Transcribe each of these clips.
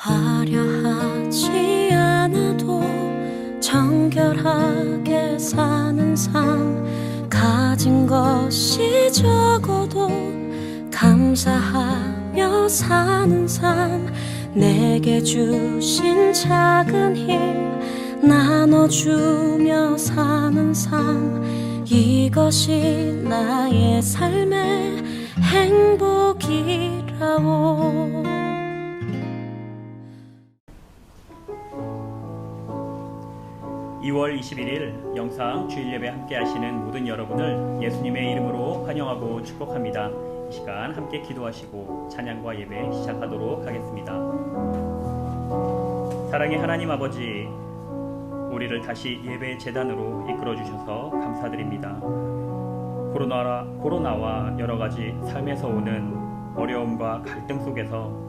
화려하지 않아도 정결하게 사는 삶, 가진 것이 적어도 감사하며 사는 삶, 내게 주신 작은 힘 나눠주며 사는 삶, 이것이 나의 삶의 행복이라오. (2월 21일) 영상 주일예배 함께 하시는 모든 여러분을 예수님의 이름으로 환영하고 축복합니다. 이 시간 함께 기도하시고 찬양과 예배 시작하도록 하겠습니다. 사랑의 하나님 아버지, 우리를 다시 예배 재단으로 이끌어 주셔서 감사드립니다. 코로나와 여러 가지 삶에서 오는 어려움과 갈등 속에서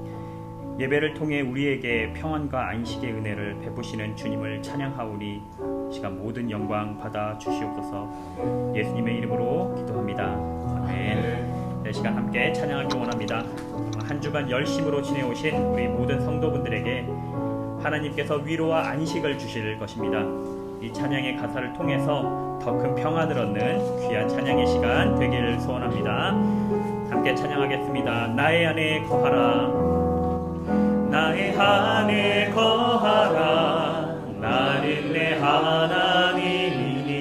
예배를 통해 우리에게 평안과 안식의 은혜를 베푸시는 주님을 찬양하오니 시간 모든 영광 받아 주시옵소서. 예수님의 이름으로 기도합니다. 아멘. 네, 시간 함께 찬양하기 원합니다. 한 주간 열심으로 지내오신 우리 모든 성도분들에게 하나님께서 위로와 안식을 주실 것입니다. 이 찬양의 가사를 통해서 더 큰 평안을 얻는 귀한 찬양의 시간 되기를 소원합니다. 함께 찬양하겠습니다. 나의 안에 거하라, 나의 안에 거하라, 나는 내 하나님이니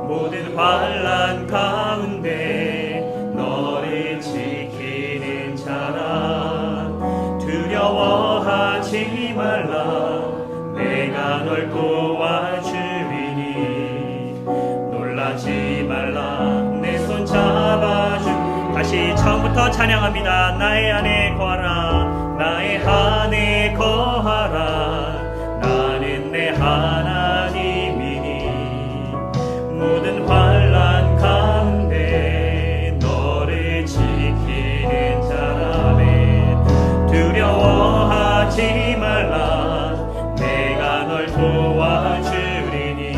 모든 환난 가운데 너를 지키는 자라. 두려워하지 말라, 내가 널 도와주리니 놀라지 말라, 내 손 잡아주. 다시 처음부터 찬양합니다. 나의 안에 거하라, 나의 안에 거하라, 나는 내 하나님이니 모든 환난 가운데 너를 지키는 자라네. 두려워하지 말라, 내가 널 도와주리니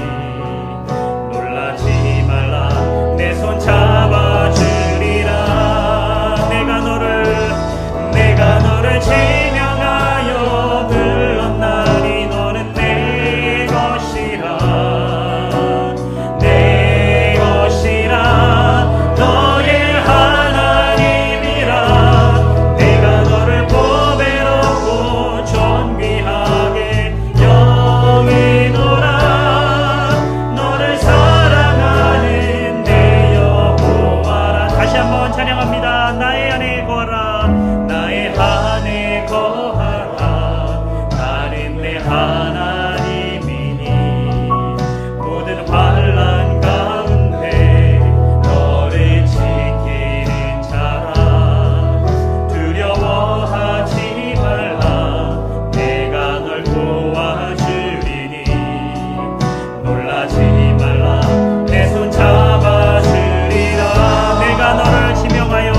놀라지 말라, 내 손 잡아주리라. 내가 너를 제명하여 불렀나니 너는 내 것이라, 내 것이라, 너의 하나님이라. 내가 너를 보배롭고 존귀하게 여기노라, 너를 사랑하는 내 여호와라. 다시 한번 찬양합니다. 나의 안에 거하라, 나의 안에 거하라, 나는 내 하나님이니 모든 환난 가운데 너를 지키는 자라. 두려워하지 말라, 내가 널 도와주리니 놀라지 말라, 내 손 잡아주리라. 내가 너를 지명하여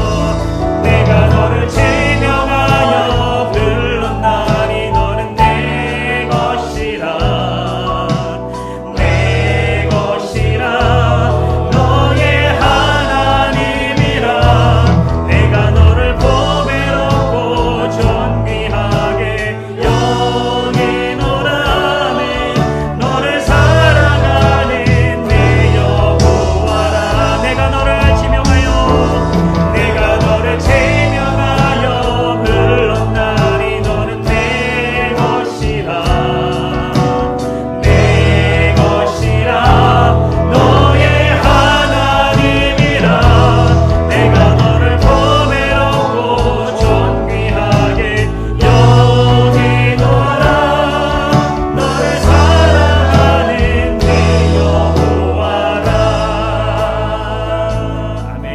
제명하여 불렀나니 너는 내 것이라, 내 것이라, 너의 하나님이라. 내가 너를 보배롭고 존귀하게 여기노라, 너를 사랑하는 내 여호와라. 내가 너를 지명하여 불렀나니 너는 내 것이라, 내 것이라, 너의 하나님이라. 내가 너를 보배롭고 존귀하게 여기노라, 너를 사랑하는 내 여호와라. 아멘.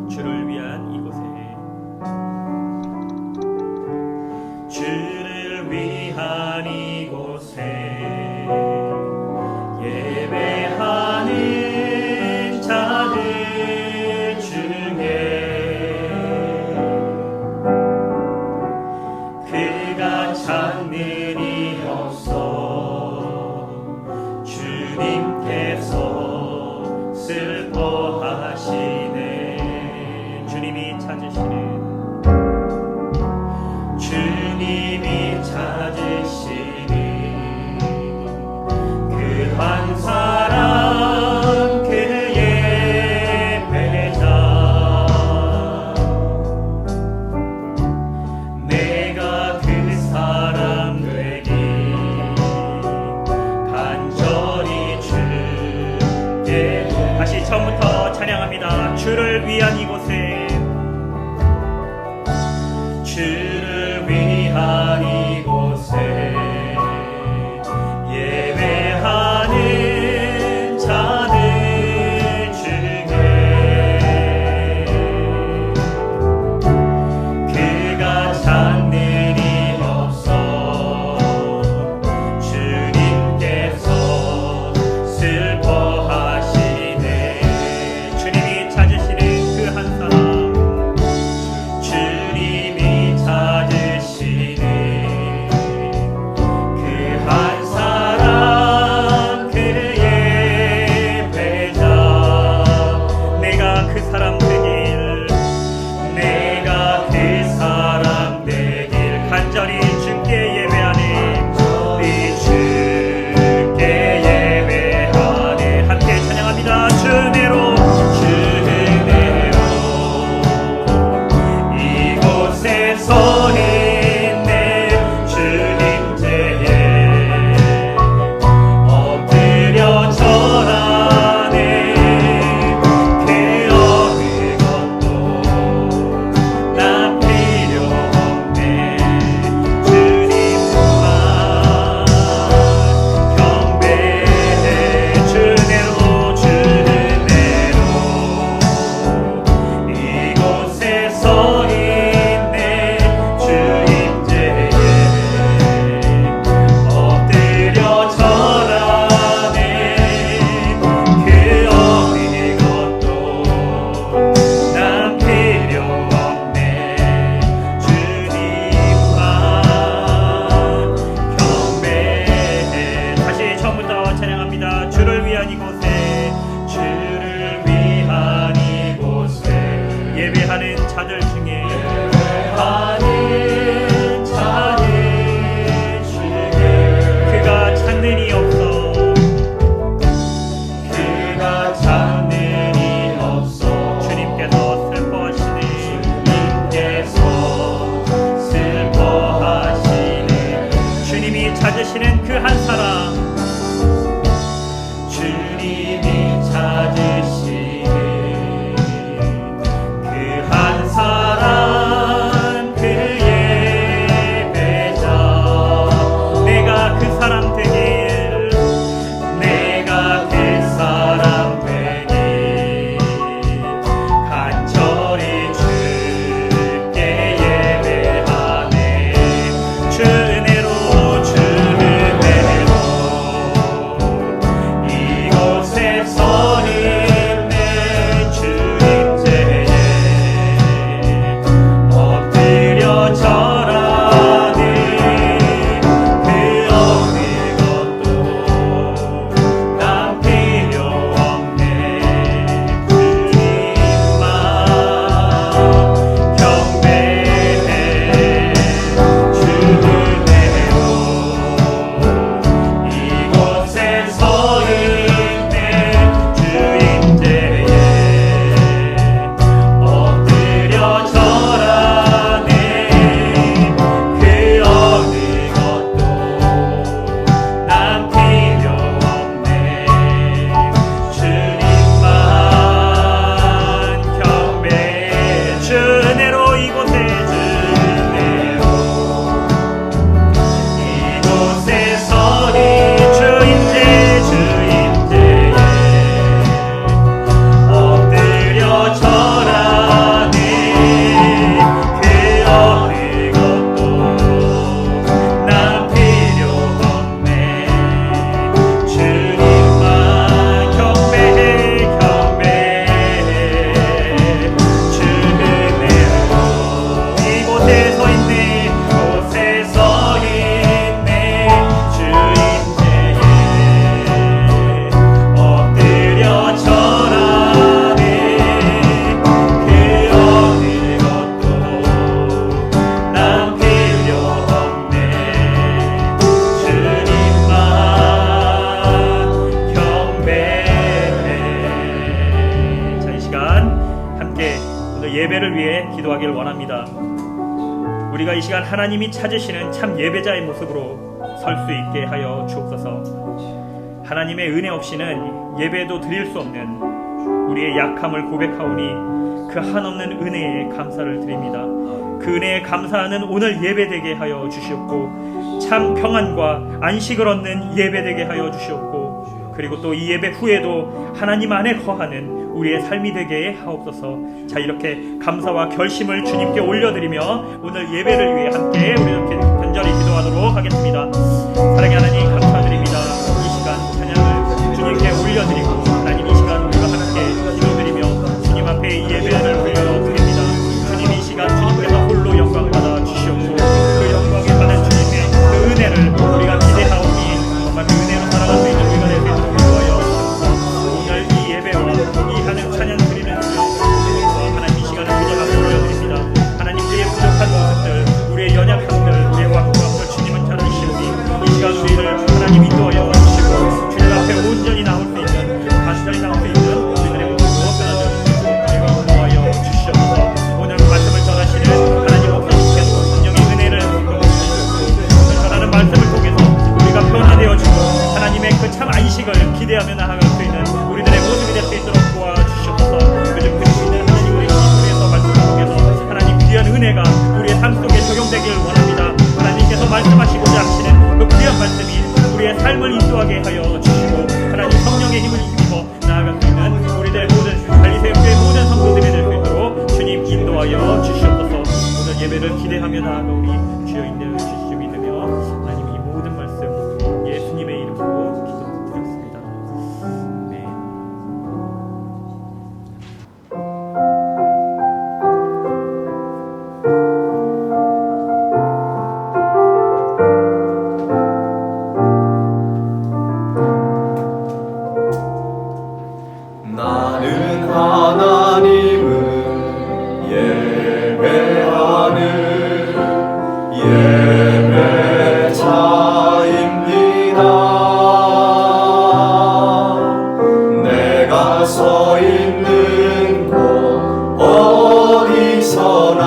주를 위한 이곳에, 주를 위한 이곳에 예배하는 자들 중에 그가 찾는 이 없어. 주님께서 슬퍼하시네. 주님이 찾는 찾으시는 주님이 찾으시는 그 한 사람 그의 배자 내가 그 사람 되기 간절히 주께 다시 처음부터 찬양합니다. 주를 위한 이곳에 주를 위한 이곳에 예배하는 자들 중에 그가 찾는 일 없어 주님께서 슬퍼하시네 주님이 찾으시는 그 한 사람 주님이 찾으시는 그 한 사람 그의 배자 내가 그 사람 되길 내가 그 사람 되길 간절히 주께 예배하네 우리 주께 예배하네 함께 찬양합니다. 주 은혜로 주 은혜로 이곳에 서 있네 주님 제에 엎드려 절하네 그 어느 것도 나 필요 없네 주님만 경배해 주 은혜로 이곳에 서 있네 주님 제에 엎드려 절하네 그 어느 것도 난 필요 없네 주님만 경배해 다시 처음부터 찬양합니다. 주를 위한 이곳에 주를 위한 이곳에 예배하는 자들 중에 예배하는 자들 중에 그가 찾는 이 없어 그가 찾는 일 없어 주님께서 슬퍼하시네 주님께서 슬퍼하시네 주님이 찾으시는 그 한 사람 주님이 찾으시는 그 한 사람 예배를 위해 기도하길 원합니다. 우리가 이 시간 하나님이 찾으시는 참 예배자의 모습으로 설 수 있게 하여 주옵소서. 하나님의 은혜 없이는 예배도 드릴 수 없는 우리의 약함을 고백하오니 그 한없는 은혜에 감사를 드립니다. 그 은혜에 감사하는 오늘 예배되게 하여 주시옵고, 참 평안과 안식을 얻는 예배되게 하여 주시옵고, 그리고 또 이 예배 후에도 하나님 안에 거하는 우리의 삶이 되게 하옵소서. 자, 이렇게 감사와 결심을 주님께 올려드리며 오늘 예배를 위해 함께 우리 이렇게 간절히 기도하도록 하겠습니다. 사랑의 하나님, 감사드립니다. 이 시간 찬양을 주님께 올려드리고, 하나님 이 시간 우리가 함께 기도드리며 주님 앞에 이 예배를 올려드립니다. 주님 이 시간 주님께서 홀로 영광 받아 주시옵고, 그 영광에 관한 주님의 그 은혜를 우리가 기대하오니 정말 그 은혜로 살아갈 수 있는 우리가 될 수 있도록 인도하여 주옵소서. 오늘 이 예배와 이 하는 찬양 드리는 하나님 이 시간을 그냥 앞에 올려드립니다. 하나님 우리의 부족한 모습들, 우리의 연약함들, 우리의 완고함들 주님은 잘 아시오니 이 시간 우리를 하나님 인도하여 주시고, 주님 앞에 온전히 나올 수 있는, 간절히 나올 수 있는 우리들의 모습으로 변화되어 주시고 인도하여 주시옵소서. 오늘 말씀을 전하시는 하나님 목사님께서 성령의 은혜를 오늘 전하는 말씀을 통해서 우리가 변화되어지고 하나님의 그 참 안식을 기대하며 나아갈 수 있는 우리들의 모습이 될 수 있도록 도와주시옵소서. 요즘 그리고 있는 하나님 우리 시간에서 말씀을 통해서 하나님 귀한 은혜가 우리의 삶 속에 적용되길 원합니다. 하나님께서 말씀하시고자 하시는 그 귀한 말씀이 우리의 삶을 인도하게 하여 주시고, 하나님 성령의 힘을 입어 나아갈 수 있는 우리들의 모든 달리새교의 모든 성도들이 될 수 있도록 주님 인도하여 주시옵소서. 오늘 예배를 기대하며 나아가 우리 주여 인도해 주시기 믿으며 하나님 이 모든 말씀 예수님의 이름으로 기도드렸습니다. 네. 나는 하나님을 예배하는 예배자입니다. 내가 서 있는 곳 어디서나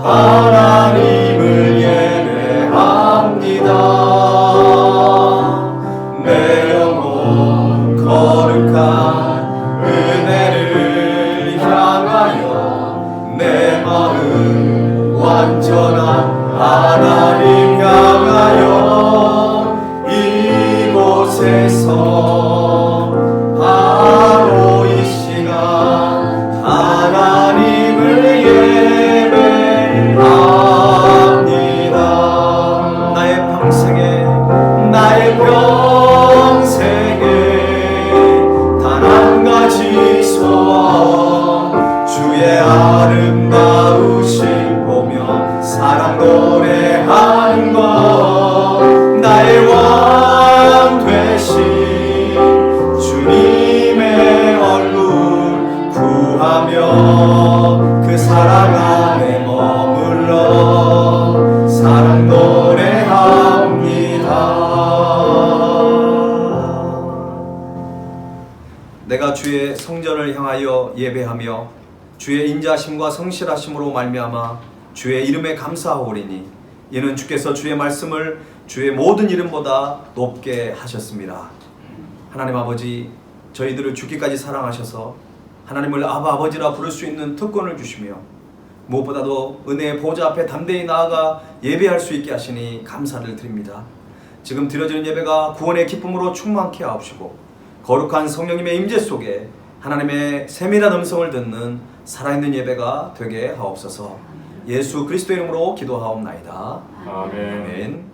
하나님을 예배합니다. 내 영혼 거룩한 은혜를 향하여, 내 마음 완전한 하나님 향하여, 이곳에서 바로 이 시간 하나님을 예배합니다. 나의 평생에 단 한 가지 소원, 주의 아름다우심 보며 사랑 노래하는 것, 나의 왕 되신 주님의 얼굴 구하며 그 사랑 안에 머물러 사랑 노래합니다. 내가 주의 성전을 향하여 예배하며 주의 인자하심과 성실하심으로 말미암아 주의 이름에 감사하오리니, 이는 주께서 주의 말씀을 주의 모든 이름보다 높게 하셨습니다. 하나님 아버지, 저희들을 죽기까지 사랑하셔서 하나님을 아바 아버지라 부를 수 있는 특권을 주시며, 무엇보다도 은혜의 보좌 앞에 담대히 나아가 예배할 수 있게 하시니 감사를 드립니다. 지금 드려지는 예배가 구원의 기쁨으로 충만케 하옵시고, 거룩한 성령님의 임재 속에 하나님의 세밀한 음성을 듣는 살아있는 예배가 되게 하옵소서. 예수 그리스도의 이름으로 기도하옵나이다. 아멘.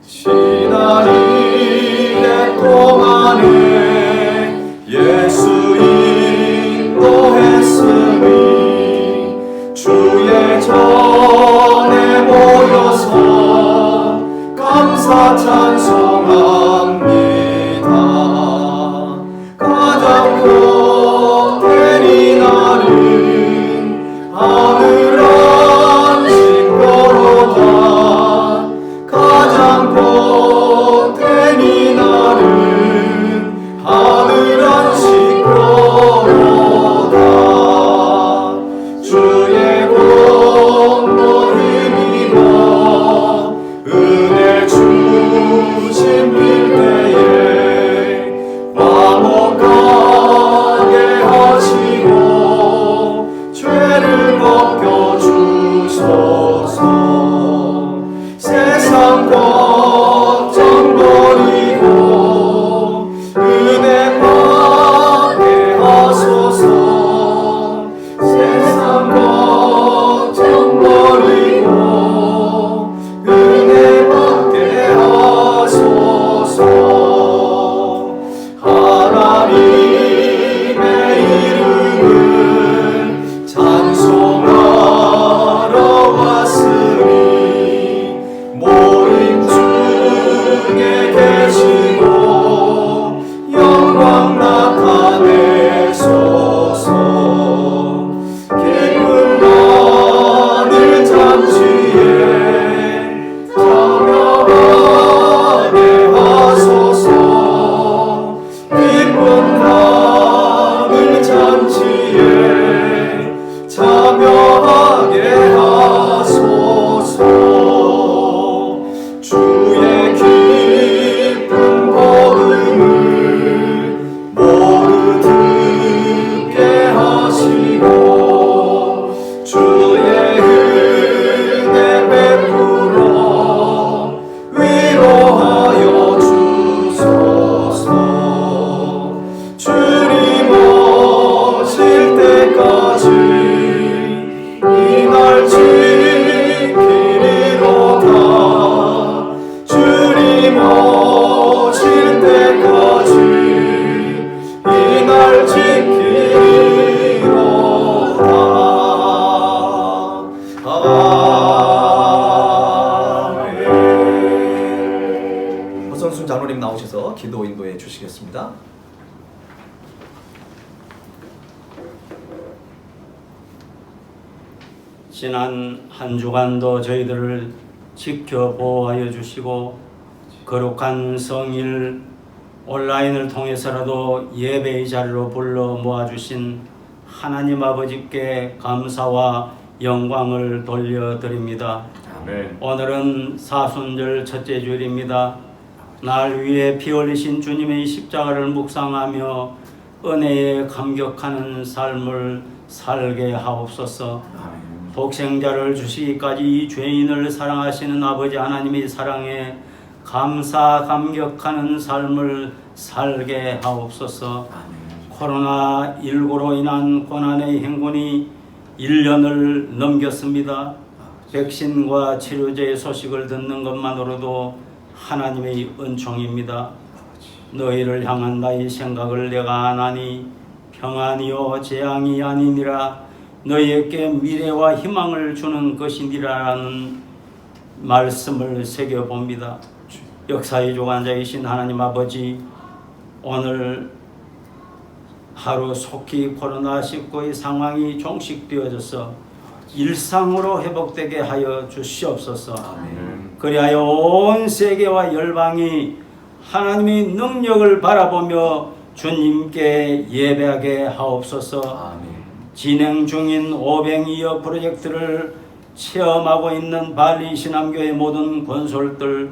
지난 1년 동안에 예수 인도했으니, 주의 전에 모여서 감사 찬송합니다. 가장 복된 이날은 하늘 안식거로다. 가장 복된 이날은 중에 계시고 영광 나타내소서. 기쁜 마늘 잔치에 참여하게 하소서. 기쁜 마늘 잔치에 참여하게 하소서. 주의 기쁜 복음을 모두 듣게 하시고 주의 은혜 베풀어 위로하여 주소서. 주님 오실 때까지 이날 지키리로다. 주님 오실 때까지 이날 지키리로다. 아멘. 허선순 장로님 나오셔서 기도 인도해 주시겠습니다. 지난 한 주간도 저희들을 지켜 보호하여 주시고 거룩한 성일 온라인을 통해서라도 예배의 자리로 불러 모아주신 하나님 아버지께 감사와 영광을 돌려드립니다. 아멘. 오늘은 사순절 첫째 주일입니다. 날 위해 피 흘리신 주님의 십자가를 묵상하며 은혜에 감격하는 삶을 살게 하옵소서. 독생자를 주시기까지 이 죄인을 사랑하시는 아버지 하나님의 사랑에 감사 감격하는 삶을 살게 하옵소서. 코로나19로 인한 고난의 행군이 1년을 넘겼습니다. 백신과 치료제의 소식을 듣는 것만으로도 하나님의 은총입니다. 너희를 향한 나의 생각을 내가 아나니 평안이요 재앙이 아니니라. 너희에게 미래와 희망을 주는 것이니라는 말씀을 새겨봅니다. 역사의 주관자이신 하나님 아버지, 오늘 하루 속히 코로나19의 상황이 종식되어져서 일상으로 회복되게 하여 주시옵소서. 그리하여 온 세계와 열방이 하나님의 능력을 바라보며 주님께 예배하게 하옵소서. 진행 중인 오병이어 프로젝트를 체험하고 있는 발리 신암교회 모든 건설들,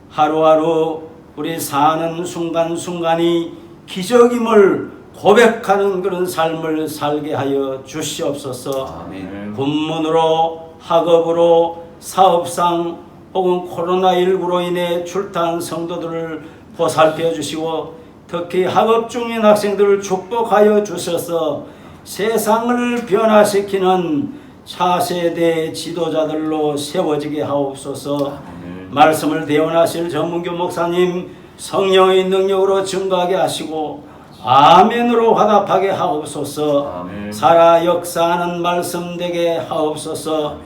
하루하루 우리 사는 순간순간이 기적임을 고백하는 그런 삶을 살게 하여 주시옵소서. 군문으로, 학업으로, 사업상 혹은 코로나19로 인해 출타한 성도들을 보살펴 주시고 특히 학업 중인 학생들을 축복하여 주셔서 세상을 변화시키는 차세대 지도자들로 세워지게 하옵소서. 말씀을 대언하실 전문교 목사님 성령의 능력으로 증거하게 하시고 아멘으로 화답하게 하옵소서. 살아 역사하는 말씀 되게 하옵소서.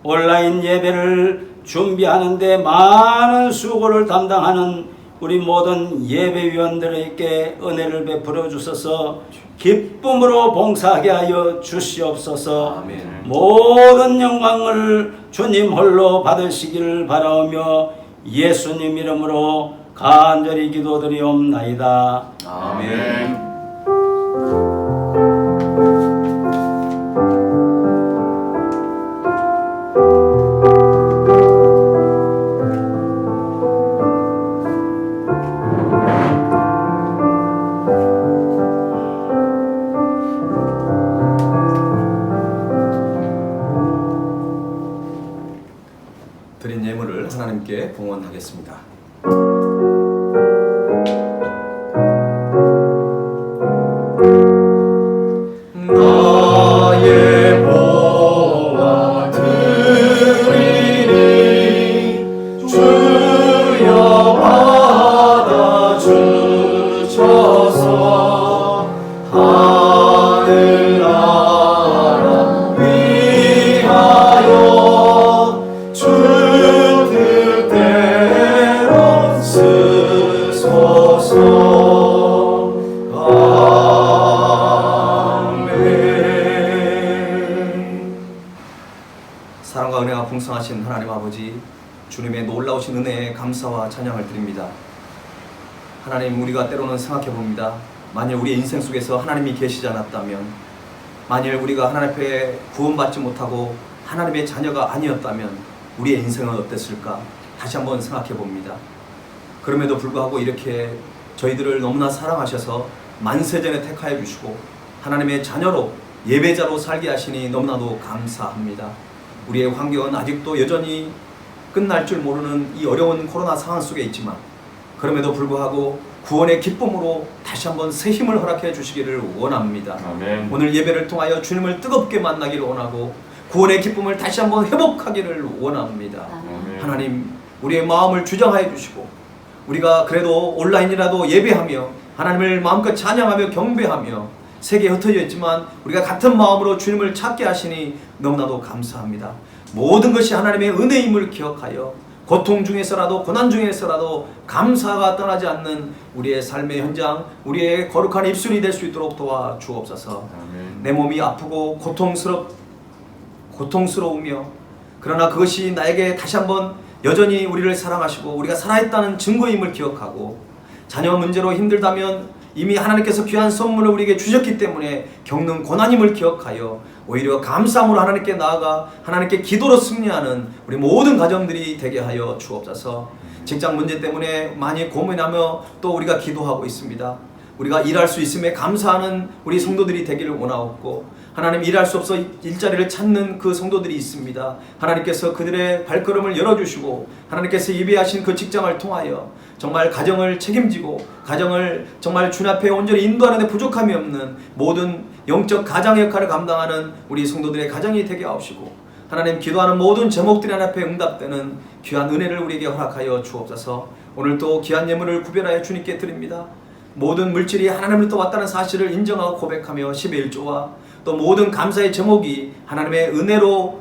온라인 예배를 준비하는데 많은 수고를 담당하는 우리 모든 예배위원들에게 은혜를 베풀어 주셔서 기쁨으로 봉사하게 하여 주시옵소서. 모든 영광을 주님 홀로 받으시기를 바라오며 예수님 이름으로 간절히 기도드리옵나이다. 아멘. 드린 예물을 하나님께 봉헌하겠습니다. 놀라우신 은혜에 감사와 찬양을 드립니다. 하나님, 우리가 때로는 생각해 봅니다. 만일 우리의 인생 속에서 하나님이 계시지 않았다면, 만일 우리가 하나님 앞에 구원받지 못하고 하나님의 자녀가 아니었다면 우리의 인생은 어땠을까? 다시 한번 생각해 봅니다. 그럼에도 불구하고 이렇게 저희들을 너무나 사랑하셔서 만세전에 택하여 주시고 하나님의 자녀로 예배자로 살게 하시니 너무나도 감사합니다. 우리의 환경은 아직도 여전히 끝날 줄 모르는 이 어려운 코로나 상황 속에 있지만, 그럼에도 불구하고 구원의 기쁨으로 다시 한번 새 힘을 허락해 주시기를 원합니다. 아멘. 오늘 예배를 통하여 주님을 뜨겁게 만나기를 원하고 구원의 기쁨을 다시 한번 회복하기를 원합니다. 아멘. 하나님, 우리의 마음을 주장하여 주시고 우리가 그래도 온라인이라도 예배하며 하나님을 마음껏 찬양하며 경배하며 세계에 흩어져 있지만 우리가 같은 마음으로 주님을 찾게 하시니 너무나도 감사합니다. 모든 것이 하나님의 은혜임을 기억하여 고통 중에서라도 고난 중에서라도 감사가 떠나지 않는 우리의 삶의 현장, 우리의 거룩한 입술이 될 수 있도록 도와주옵소서. 아멘. 내 몸이 아프고 고통스러우며 그러나 그것이 나에게 다시 한번 여전히 우리를 사랑하시고 우리가 살아있다는 증거임을 기억하고, 자녀 문제로 힘들다면 이미 하나님께서 귀한 선물을 우리에게 주셨기 때문에 겪는 고난임을 기억하여 오히려 감사함으로 하나님께 나아가 하나님께 기도로 승리하는 우리 모든 가정들이 되게 하여 주옵소서. 직장 문제 때문에 많이 고민하며 또 우리가 기도하고 있습니다. 우리가 일할 수 있음에 감사하는 우리 성도들이 되기를 원하옵고, 하나님, 일할 수 없어 일자리를 찾는 그 성도들이 있습니다. 하나님께서 그들의 발걸음을 열어주시고 하나님께서 예비하신 그 직장을 통하여 정말 가정을 책임지고 가정을 정말 주님 앞에 온전히 인도하는 데 부족함이 없는 모든 영적 가장 역할을 감당하는 우리 성도들의 가정이 되게 하옵시고, 하나님, 기도하는 모든 제목들이 하나님 앞에 응답되는 귀한 은혜를 우리에게 허락하여 주옵소서. 오늘 또 귀한 예물을 구별하여 주님께 드립니다. 모든 물질이 하나님으로부터 왔다는 사실을 인정하고 고백하며 11조와 또 모든 감사의 제목이 하나님의 은혜로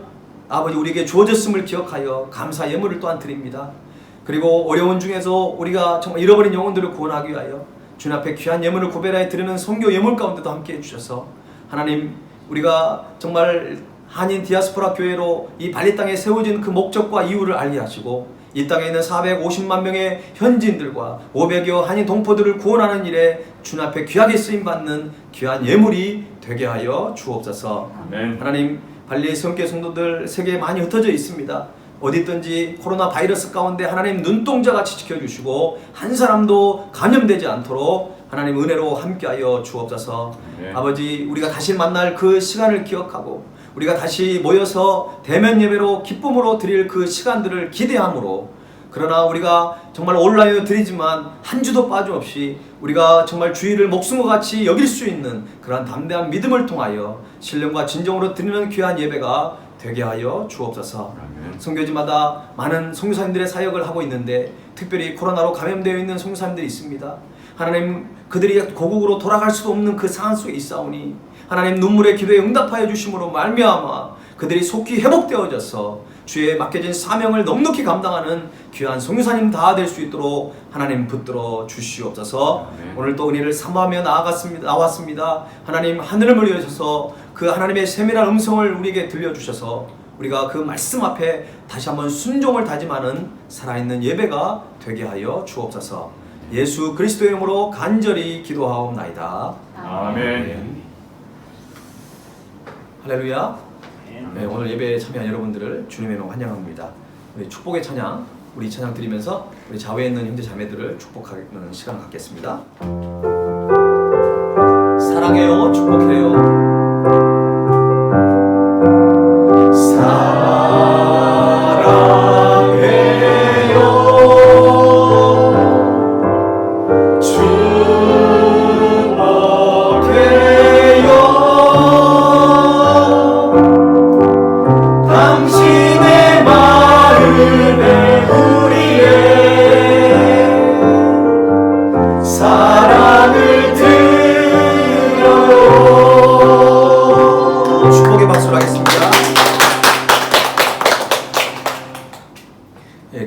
아버지 우리에게 주어졌음을 기억하여 감사 예물을 또한 드립니다. 그리고 어려운 중에서 우리가 정말 잃어버린 영혼들을 구원하기 위하여 주님 앞에 귀한 예물을 구별하여 드리는 선교 예물 가운데도 함께 해주셔서, 하나님, 우리가 정말 한인 디아스포라 교회로 이 발리 땅에 세워진 그 목적과 이유를 알게 하시고, 이 땅에 있는 450만 명의 현지인들과 500여 한인 동포들을 구원하는 일에 주님 앞에 귀하게 쓰임받는 귀한 예물이 되게 하여 주옵소서. 아멘. 하나님, 발리 성교 성도들 세계에 많이 흩어져 있습니다. 어디 있든지 코로나 바이러스 가운데 하나님 눈동자같이 지켜주시고 한 사람도 감염되지 않도록 하나님 은혜로 함께하여 주옵소서. 네. 아버지, 우리가 다시 만날 그 시간을 기억하고 우리가 다시 모여서 대면 예배로 기쁨으로 드릴 그 시간들을 기대함으로, 그러나 우리가 정말 온라인으로 드리지만 한 주도 빠짐없이 우리가 정말 주의를 목숨과 같이 여길 수 있는 그러한 담대한 믿음을 통하여 신령과 진정으로 드리는 귀한 예배가 되게 하여 주옵소서. 선교지마다 많은 선교사님들의 사역을 하고 있는데 특별히 코로나로 감염되어 있는 선교사님들이 있습니다. 하나님, 그들이 고국으로 돌아갈 수도 없는 그 상황 속에 있사오니 하나님, 눈물의 기도에 응답하여 주심으로 말미암아 그들이 속히 회복되어져서 주의 맡겨진 사명을 넉넉히 감당하는 귀한 선교사님 다 될 수 있도록 하나님 붙들어 주시옵소서. 오늘 또 은혜를 사모하며 나왔습니다. 하나님, 하늘을 열려주셔서 그 하나님의 세밀한 음성을 우리에게 들려주셔서 우리가 그 말씀 앞에 다시 한번 순종을 다짐하는 살아있는 예배가 되게 하여 주옵소서. 예수 그리스도의 이름으로 간절히 기도하옵나이다. 아멘. 할렐루야. 네, 오늘 예배에 참여한 여러분들을 주님의 이름으로 환영합니다. 우리 축복의 찬양, 우리 찬양 드리면서 우리 좌우에 있는 형제 자매들을 축복하는 시간 갖겠습니다. 사랑해요, 축복해요.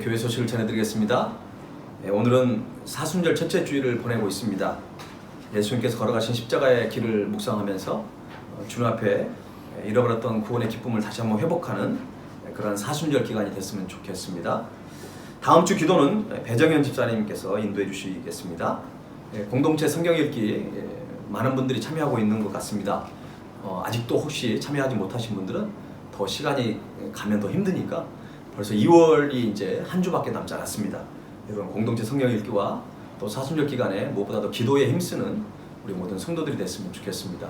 교회 소식을 전해드리겠습니다. 오늘은 사순절 첫째 주일을 보내고 있습니다. 예수님께서 걸어가신 십자가의 길을 묵상하면서 주님 앞에 잃어버렸던 구원의 기쁨을 다시 한번 회복하는 그런 사순절 기간이 됐으면 좋겠습니다. 다음 주 기도는 배정현 집사님께서 인도해 주시겠습니다. 공동체 성경 읽기 많은 분들이 참여하고 있는 것 같습니다. 아직도 혹시 참여하지 못하신 분들은 더 시간이 가면 더 힘드니까 벌써 2월이 이제 한 주밖에 남지 않았습니다. 여러분 공동체 성경 읽기와 또 사순절 기간에 무엇보다도 기도에 힘쓰는 우리 모든 성도들이 됐으면 좋겠습니다.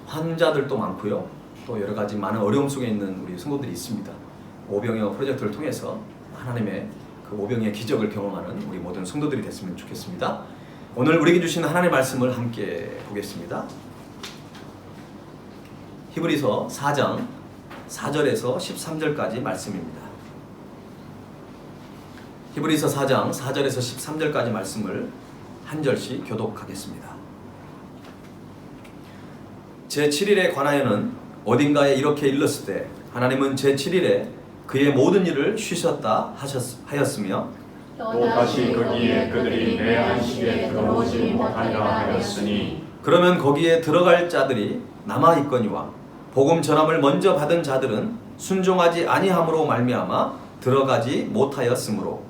환자들도 많고요. 또 여러 가지 많은 어려움 속에 있는 우리 성도들이 있습니다. 오병이어 프로젝트를 통해서 하나님의 그 오병이의 기적을 경험하는 우리 모든 성도들이 됐으면 좋겠습니다. 오늘 우리에게 주신 하나님의 말씀을 함께 보겠습니다. 히브리서 4장 4절에서 13절까지 말씀입니다. 히브리서 4장 4절에서 13절까지 말씀을 한 절씩 교독하겠습니다. 제7일에 관하여는 어딘가에 이렇게 일렀으되 하나님은 제7일에 그의 모든 일을 쉬셨다 하였으며 또 다시 거기에 그들이 내 안식에 들어오지 못하리라 하였으니 그러면 거기에 들어갈 자들이 남아있거니와 복음 전함을 먼저 받은 자들은 순종하지 아니함으로 말미암아 들어가지 못하였으므로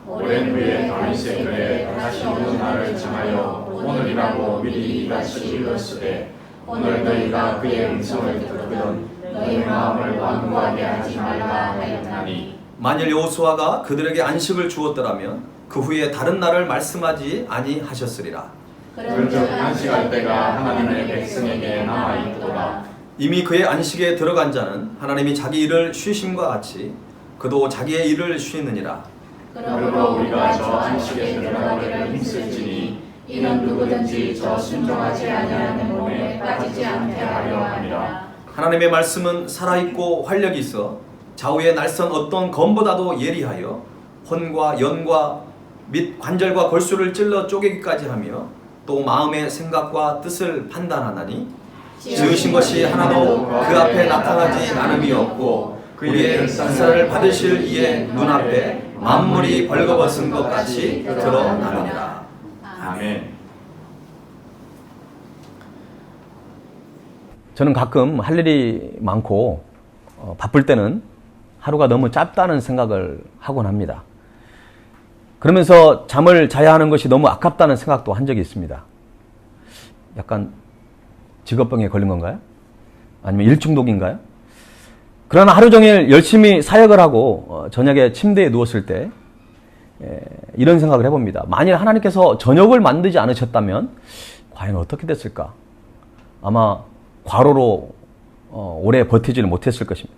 오랜 후에 다윗의 글에 다시 오는 날을 정하여 오늘이라고 미리 이같이 일렀으되 오늘 너희가 그의 음성을 듣거든 너희 마음을 완고하게 하지 말라 하였나니 만일 여호수아가 그들에게 안식을 주었더라면 그 후에 다른 날을 말씀하지 아니하셨으리라. 그런즉 안식할 때가 하나님의 백성에게 남아있도다. 이미 그의 안식에 들어간 자는 하나님이 자기 일을 쉬심과 같이 그도 자기의 일을 쉬느니라. 그러므로 우리가 저 안식에 들어가기를 힘쓸지니 이는 누구든지 저 순종하지 아니하는 몸에 빠지지 않게 하려 함이라. 하나님의 말씀은 살아있고 활력이 있어 좌우의 날선 어떤 검보다도 예리하여 혼과 연과 및 관절과 골수를 찔러 쪼개기까지 하며 또 마음의 생각과 뜻을 판단하나니 지으신 것이 하나도 그 앞에 나타나지 않음이 없고 그의 일사를 받으실 이의 눈앞에 만물이 벌거벗은 것 같이 드러나느니라. 아멘. 저는 가끔 할 일이 많고 바쁠 때는 하루가 너무 짧다는 생각을 하곤 합니다. 그러면서 잠을 자야 하는 것이 너무 아깝다는 생각도 한 적이 있습니다. 약간 직업병에 걸린 건가요? 아니면 일중독인가요? 그러나 하루 종일 열심히 사역을 하고 저녁에 침대에 누웠을 때 이런 생각을 해봅니다. 만일 하나님께서 저녁을 만들지 않으셨다면 과연 어떻게 됐을까? 아마 과로로 오래 버티지를 못했을 것입니다.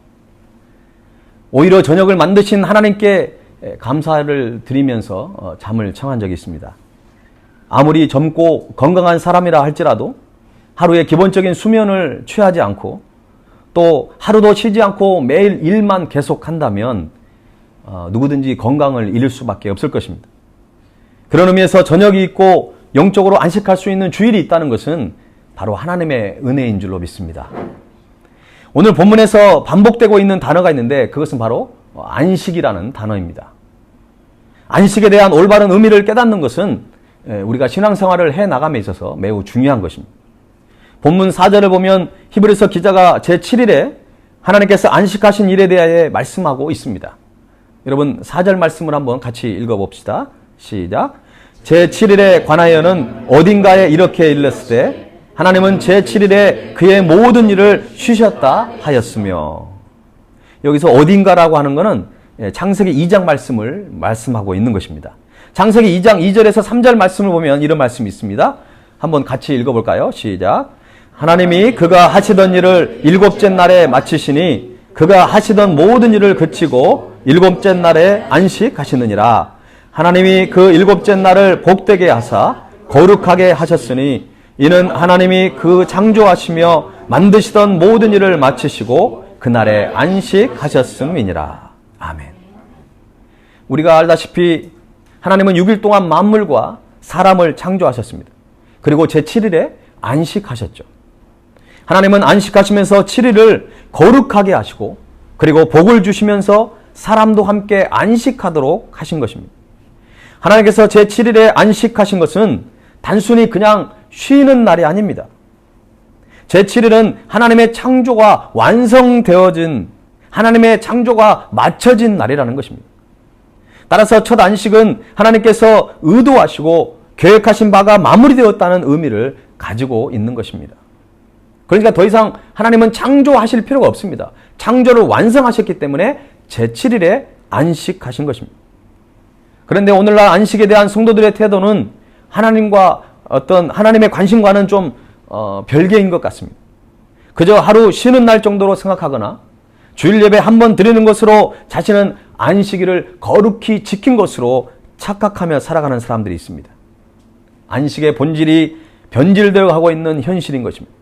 오히려 저녁을 만드신 하나님께 감사를 드리면서 잠을 청한 적이 있습니다. 아무리 젊고 건강한 사람이라 할지라도 하루에 기본적인 수면을 취하지 않고 또 하루도 쉬지 않고 매일 일만 계속한다면 누구든지 건강을 잃을 수밖에 없을 것입니다. 그런 의미에서 저녁이 있고 영적으로 안식할 수 있는 주일이 있다는 것은 바로 하나님의 은혜인 줄로 믿습니다. 오늘 본문에서 반복되고 있는 단어가 있는데 그것은 바로 안식이라는 단어입니다. 안식에 대한 올바른 의미를 깨닫는 것은 우리가 신앙생활을 해나감에 있어서 매우 중요한 것입니다. 본문 4절을 보면 히브리서 기자가 제7일에 하나님께서 안식하신 일에 대하여 말씀하고 있습니다. 여러분 4절 말씀을 한번 같이 읽어봅시다. 시작. 제7일에 관하여는 어딘가에 이렇게 일렀으되 하나님은 제7일에 그의 모든 일을 쉬셨다 하였으며, 여기서 어딘가라고 하는 것은 창세기 2장 말씀을 말씀하고 있는 것입니다. 창세기 2장 2절에서 3절 말씀을 보면 이런 말씀이 있습니다. 한번 같이 읽어볼까요? 시작. 하나님이 그가 하시던 일을 일곱째 날에 마치시니 그가 하시던 모든 일을 그치고 일곱째 날에 안식하시느니라. 하나님이 그 일곱째 날을 복되게 하사 거룩하게 하셨으니 이는 하나님이 그 창조하시며 만드시던 모든 일을 마치시고 그날에 안식하셨음이니라. 아멘. 우리가 알다시피 하나님은 6일 동안 만물과 사람을 창조하셨습니다. 그리고 제7일에 안식하셨죠. 하나님은 안식하시면서 7일을 거룩하게 하시고 그리고 복을 주시면서 사람도 함께 안식하도록 하신 것입니다. 하나님께서 제7일에 안식하신 것은 단순히 그냥 쉬는 날이 아닙니다. 제7일은 하나님의 창조가 완성되어진, 하나님의 창조가 마쳐진 날이라는 것입니다. 따라서 첫 안식은 하나님께서 의도하시고 계획하신 바가 마무리되었다는 의미를 가지고 있는 것입니다. 그러니까 더 이상 하나님은 창조하실 필요가 없습니다. 창조를 완성하셨기 때문에 제7일에 안식하신 것입니다. 그런데 오늘날 안식에 대한 성도들의 태도는 하나님과 어떤 하나님의 관심과는 좀 별개인 것 같습니다. 그저 하루 쉬는 날 정도로 생각하거나 주일 예배 한 번 드리는 것으로 자신은 안식일을 거룩히 지킨 것으로 착각하며 살아가는 사람들이 있습니다. 안식의 본질이 변질되어 가고 있는 현실인 것입니다.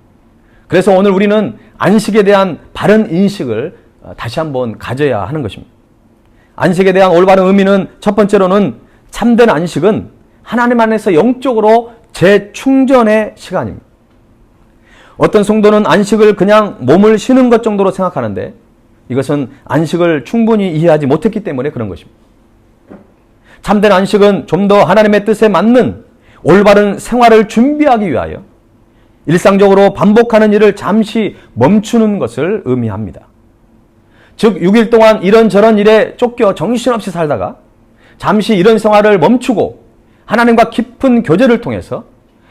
그래서 오늘 우리는 안식에 대한 바른 인식을 다시 한번 가져야 하는 것입니다. 안식에 대한 올바른 의미는 첫 번째로는 참된 안식은 하나님 안에서 영적으로 재충전의 시간입니다. 어떤 성도는 안식을 그냥 몸을 쉬는 것 정도로 생각하는데 이것은 안식을 충분히 이해하지 못했기 때문에 그런 것입니다. 참된 안식은 좀 더 하나님의 뜻에 맞는 올바른 생활을 준비하기 위하여 일상적으로 반복하는 일을 잠시 멈추는 것을 의미합니다. 즉 6일 동안 이런저런 일에 쫓겨 정신없이 살다가 잠시 이런 생활을 멈추고 하나님과 깊은 교제를 통해서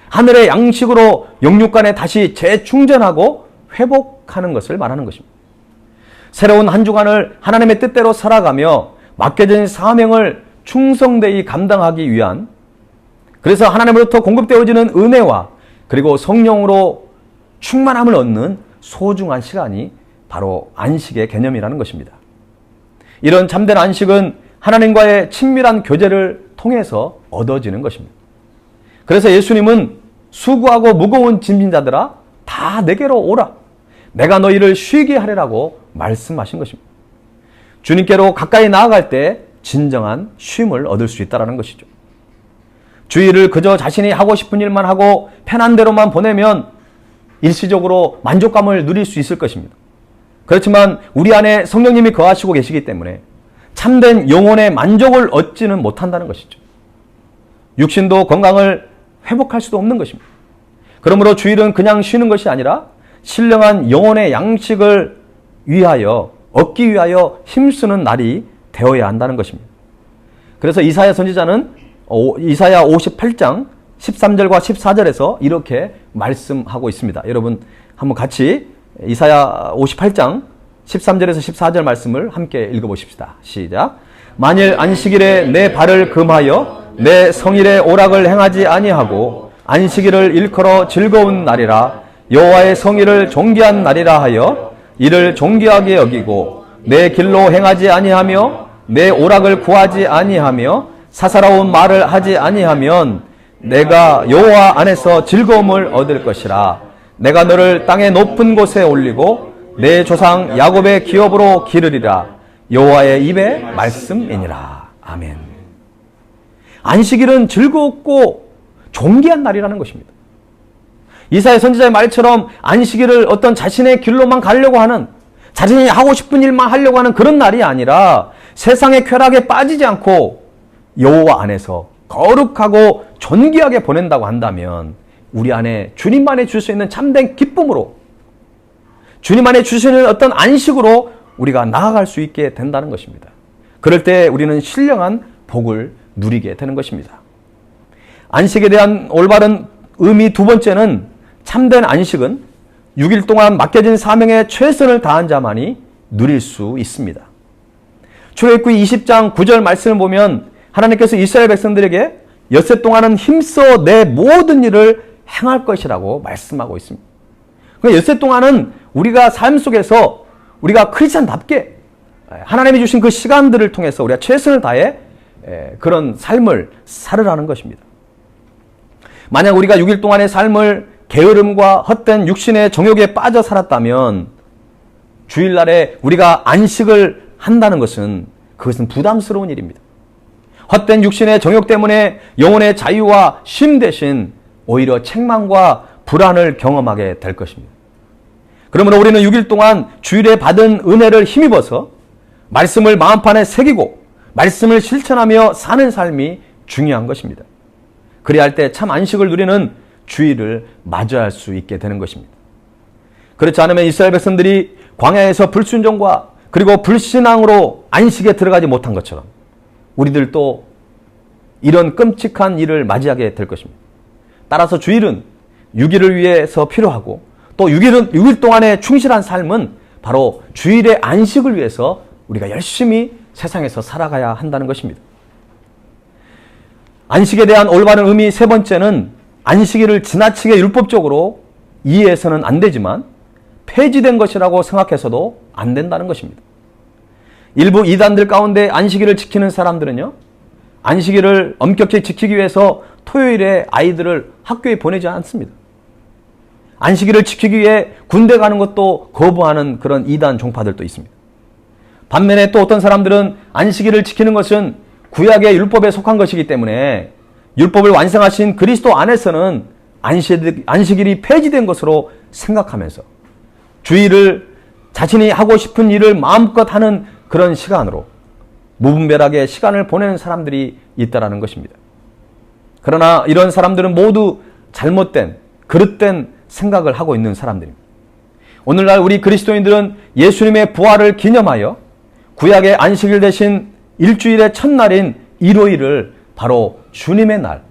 하늘의 양식으로 영육간에 다시 재충전하고 회복하는 것을 말하는 것입니다. 새로운 한 주간을 하나님의 뜻대로 살아가며 맡겨진 사명을 충성되이 감당하기 위한, 그래서 하나님으로부터 공급되어지는 은혜와 그리고 성령으로 충만함을 얻는 소중한 시간이 바로 안식의 개념이라는 것입니다. 이런 참된 안식은 하나님과의 친밀한 교제를 통해서 얻어지는 것입니다. 그래서 예수님은 수고하고 무거운 짐진 자들아 다 내게로 오라, 내가 너희를 쉬게 하리라고 말씀하신 것입니다. 주님께로 가까이 나아갈 때 진정한 쉼을 얻을 수 있다는 것이죠. 주일을 그저 자신이 하고 싶은 일만 하고 편한 대로만 보내면 일시적으로 만족감을 누릴 수 있을 것입니다. 그렇지만 우리 안에 성령님이 거하시고 계시기 때문에 참된 영혼의 만족을 얻지는 못한다는 것이죠. 육신도 건강을 회복할 수도 없는 것입니다. 그러므로 주일은 그냥 쉬는 것이 아니라 신령한 영혼의 양식을 얻기 위하여 힘쓰는 날이 되어야 한다는 것입니다. 그래서 이사야 선지자는 이사야 58장 13절과 14절에서 이렇게 말씀하고 있습니다. 여러분 한번 같이 이사야 58장 13절에서 14절 말씀을 함께 읽어보십시다. 시작. 만일 안식일에 내 발을 금하여 내 성일에 오락을 행하지 아니하고 안식일을 일컬어 즐거운 날이라 여호와의 성일을 존귀한 날이라 하여 이를 존귀하게 여기고 내 길로 행하지 아니하며 내 오락을 구하지 아니하며 사사로운 말을 하지 아니하면 내가 여호와 안에서 즐거움을 얻을 것이라. 내가 너를 땅의 높은 곳에 올리고 내 조상 야곱의 기업으로 기르리라. 여호와의 입의 말씀이니라. 아멘. 안식일은 즐겁고 존귀한 날이라는 것입니다. 이사야 선지자의 말처럼 안식일을 어떤 자신의 길로만 가려고 하는, 자신이 하고 싶은 일만 하려고 하는 그런 날이 아니라 세상의 쾌락에 빠지지 않고 여호와 안에서 거룩하고 존귀하게 보낸다고 한다면 우리 안에 주님만이 줄 수 있는 참된 기쁨으로, 주님만이 주시는 어떤 안식으로 우리가 나아갈 수 있게 된다는 것입니다. 그럴 때 우리는 신령한 복을 누리게 되는 것입니다. 안식에 대한 올바른 의미 두 번째는 참된 안식은 6일 동안 맡겨진 사명에 최선을 다한 자만이 누릴 수 있습니다. 출애굽기 20장 9절 말씀을 보면 하나님께서 이스라엘 백성들에게 엿새 동안은 힘써 내 모든 일을 행할 것이라고 말씀하고 있습니다. 그러니까 엿새 동안은 우리가 삶 속에서 우리가 크리스찬답게 하나님이 주신 그 시간들을 통해서 우리가 최선을 다해 그런 삶을 살으라는 것입니다. 만약 우리가 6일 동안의 삶을 게으름과 헛된 육신의 정욕에 빠져 살았다면 주일날에 우리가 안식을 한다는 그것은 부담스러운 일입니다. 헛된 육신의 정욕 때문에 영혼의 자유와 쉼 대신 오히려 책망과 불안을 경험하게 될 것입니다. 그러므로 우리는 6일 동안 주일에 받은 은혜를 힘입어서 말씀을 마음판에 새기고 말씀을 실천하며 사는 삶이 중요한 것입니다. 그래야 할 때 참 안식을 누리는 주일을 맞이할 수 있게 되는 것입니다. 그렇지 않으면 이스라엘 백성들이 광야에서 불순종과 그리고 불신앙으로 안식에 들어가지 못한 것처럼 우리들도 이런 끔찍한 일을 맞이하게 될 것입니다. 따라서 주일은 6일을 위해서 필요하고 또 6일 동안의 충실한 삶은 바로 주일의 안식을 위해서 우리가 열심히 세상에서 살아가야 한다는 것입니다. 안식에 대한 올바른 의미 세 번째는 안식일을 지나치게 율법적으로 이해해서는 안 되지만 폐지된 것이라고 생각해서도 안 된다는 것입니다. 일부 이단들 가운데 안식일을 지키는 사람들은요, 안식일을 엄격히 지키기 위해서 토요일에 아이들을 학교에 보내지 않습니다. 안식일을 지키기 위해 군대 가는 것도 거부하는 그런 이단 종파들도 있습니다. 반면에 또 어떤 사람들은 안식일을 지키는 것은 구약의 율법에 속한 것이기 때문에 율법을 완성하신 그리스도 안에서는 안식일이 폐지된 것으로 생각하면서 주일을 자신이 하고 싶은 일을 마음껏 하는 그런 시간으로 무분별하게 시간을 보내는 사람들이 있다는 것입니다. 그러나 이런 사람들은 모두 잘못된, 그릇된 생각을 하고 있는 사람들입니다. 오늘날 우리 그리스도인들은 예수님의 부활을 기념하여 구약의 안식일 대신 일주일의 첫날인 일요일을 바로 주님의 날,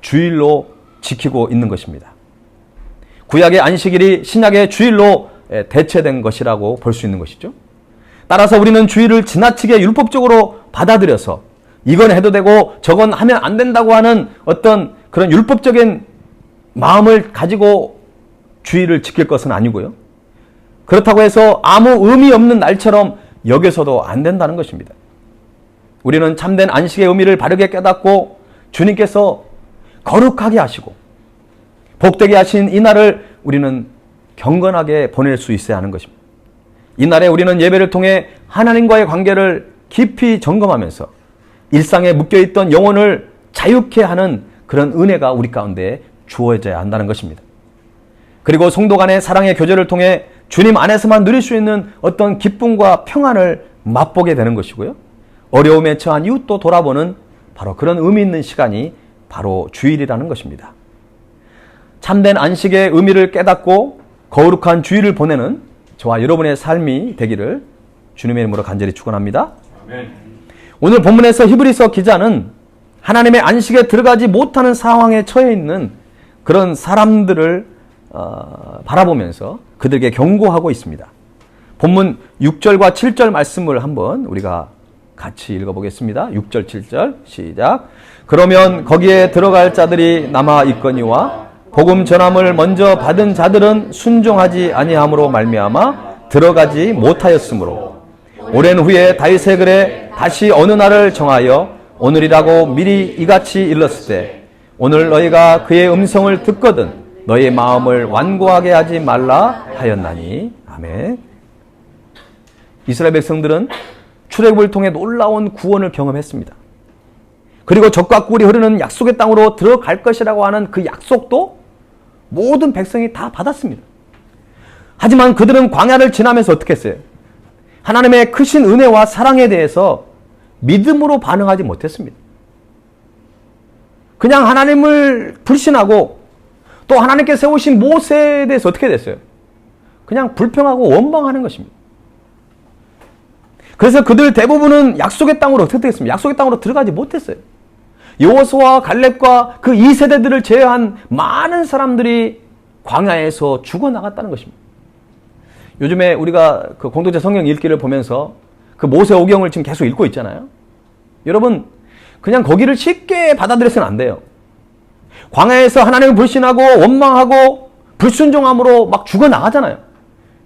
주일로 지키고 있는 것입니다. 구약의 안식일이 신약의 주일로 대체된 것이라고 볼 수 있는 것이죠. 따라서 우리는 주일을 지나치게 율법적으로 받아들여서 이건 해도 되고 저건 하면 안 된다고 하는 어떤 그런 율법적인 마음을 가지고 주일을 지킬 것은 아니고요. 그렇다고 해서 아무 의미 없는 날처럼 여겨서도 안 된다는 것입니다. 우리는 참된 안식의 의미를 바르게 깨닫고 주님께서 거룩하게 하시고 복되게 하신 이 날을 우리는 경건하게 보낼 수 있어야 하는 것입니다. 이 날에 우리는 예배를 통해 하나님과의 관계를 깊이 점검하면서 일상에 묶여있던 영혼을 자유케 하는 그런 은혜가 우리 가운데 주어져야 한다는 것입니다. 그리고 성도 간의 사랑의 교제를 통해 주님 안에서만 누릴 수 있는 어떤 기쁨과 평안을 맛보게 되는 것이고요. 어려움에 처한 이웃도 돌아보는 바로 그런 의미 있는 시간이 바로 주일이라는 것입니다. 참된 안식의 의미를 깨닫고 거룩한 주일을 보내는 저와 여러분의 삶이 되기를 주님의 이름으로 간절히 축원합니다. 아멘. 오늘 본문에서 히브리서 기자는 하나님의 안식에 들어가지 못하는 상황에 처해 있는 그런 사람들을 바라보면서 그들에게 경고하고 있습니다. 본문 6절과 7절 말씀을 한번 우리가 같이 읽어보겠습니다. 6절 7절 시작. 그러면 거기에 들어갈 자들이 남아 있거니와 복음 전함을 먼저 받은 자들은 순종하지 아니함으로 말미암아 들어가지 못하였으므로 오랜 후에 다윗의 글에 다시 어느 날을 정하여 오늘이라고 미리 이같이 일렀을 때 오늘 너희가 그의 음성을 듣거든 너희의 마음을 완고하게 하지 말라 하였나니. 아멘. 이스라엘 백성들은 출애굽을 통해 놀라운 구원을 경험했습니다. 그리고 젖과 꿀이 흐르는 약속의 땅으로 들어갈 것이라고 하는 그 약속도 모든 백성이 다 받았습니다. 하지만 그들은 광야를 지나면서 어떻게 했어요? 하나님의 크신 은혜와 사랑에 대해서 믿음으로 반응하지 못했습니다. 그냥 하나님을 불신하고 또 하나님께 세우신 모세에 대해서 어떻게 됐어요? 그냥 불평하고 원망하는 것입니다. 그래서 그들 대부분은 약속의 땅으로 어떻게 됐습니까? 약속의 땅으로 들어가지 못했어요. 여호수아와 갈렙과 그 2세대들을 제외한 많은 사람들이 광야에서 죽어나갔다는 것입니다. 요즘에 우리가 그 공동체 성경 읽기를 보면서 그 모세오경을 지금 계속 읽고 있잖아요. 여러분, 그냥 거기를 쉽게 받아들여서는 안 돼요. 광야에서 하나님을 불신하고 원망하고 불순종함으로 막 죽어나가잖아요.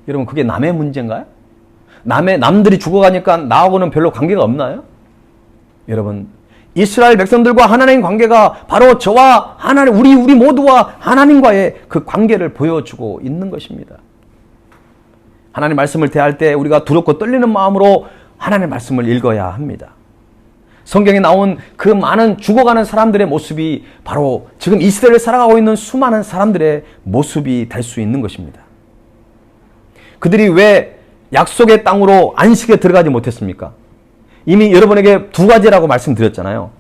여러분, 그게 남의 문제인가요? 남들이 죽어가니까 나하고는 별로 관계가 없나요? 여러분, 이스라엘 백성들과 하나님 관계가 바로 저와 하나님, 우리 모두와 하나님과의 그 관계를 보여주고 있는 것입니다. 하나님 말씀을 대할 때 우리가 두렵고 떨리는 마음으로 하나님 말씀을 읽어야 합니다. 성경에 나온 그 많은 죽어가는 사람들의 모습이 바로 지금 이 시대를 살아가고 있는 수많은 사람들의 모습이 될 수 있는 것입니다. 그들이 왜 약속의 땅으로 안식에 들어가지 못했습니까? 이미 여러분에게 두 가지라고 말씀드렸잖아요.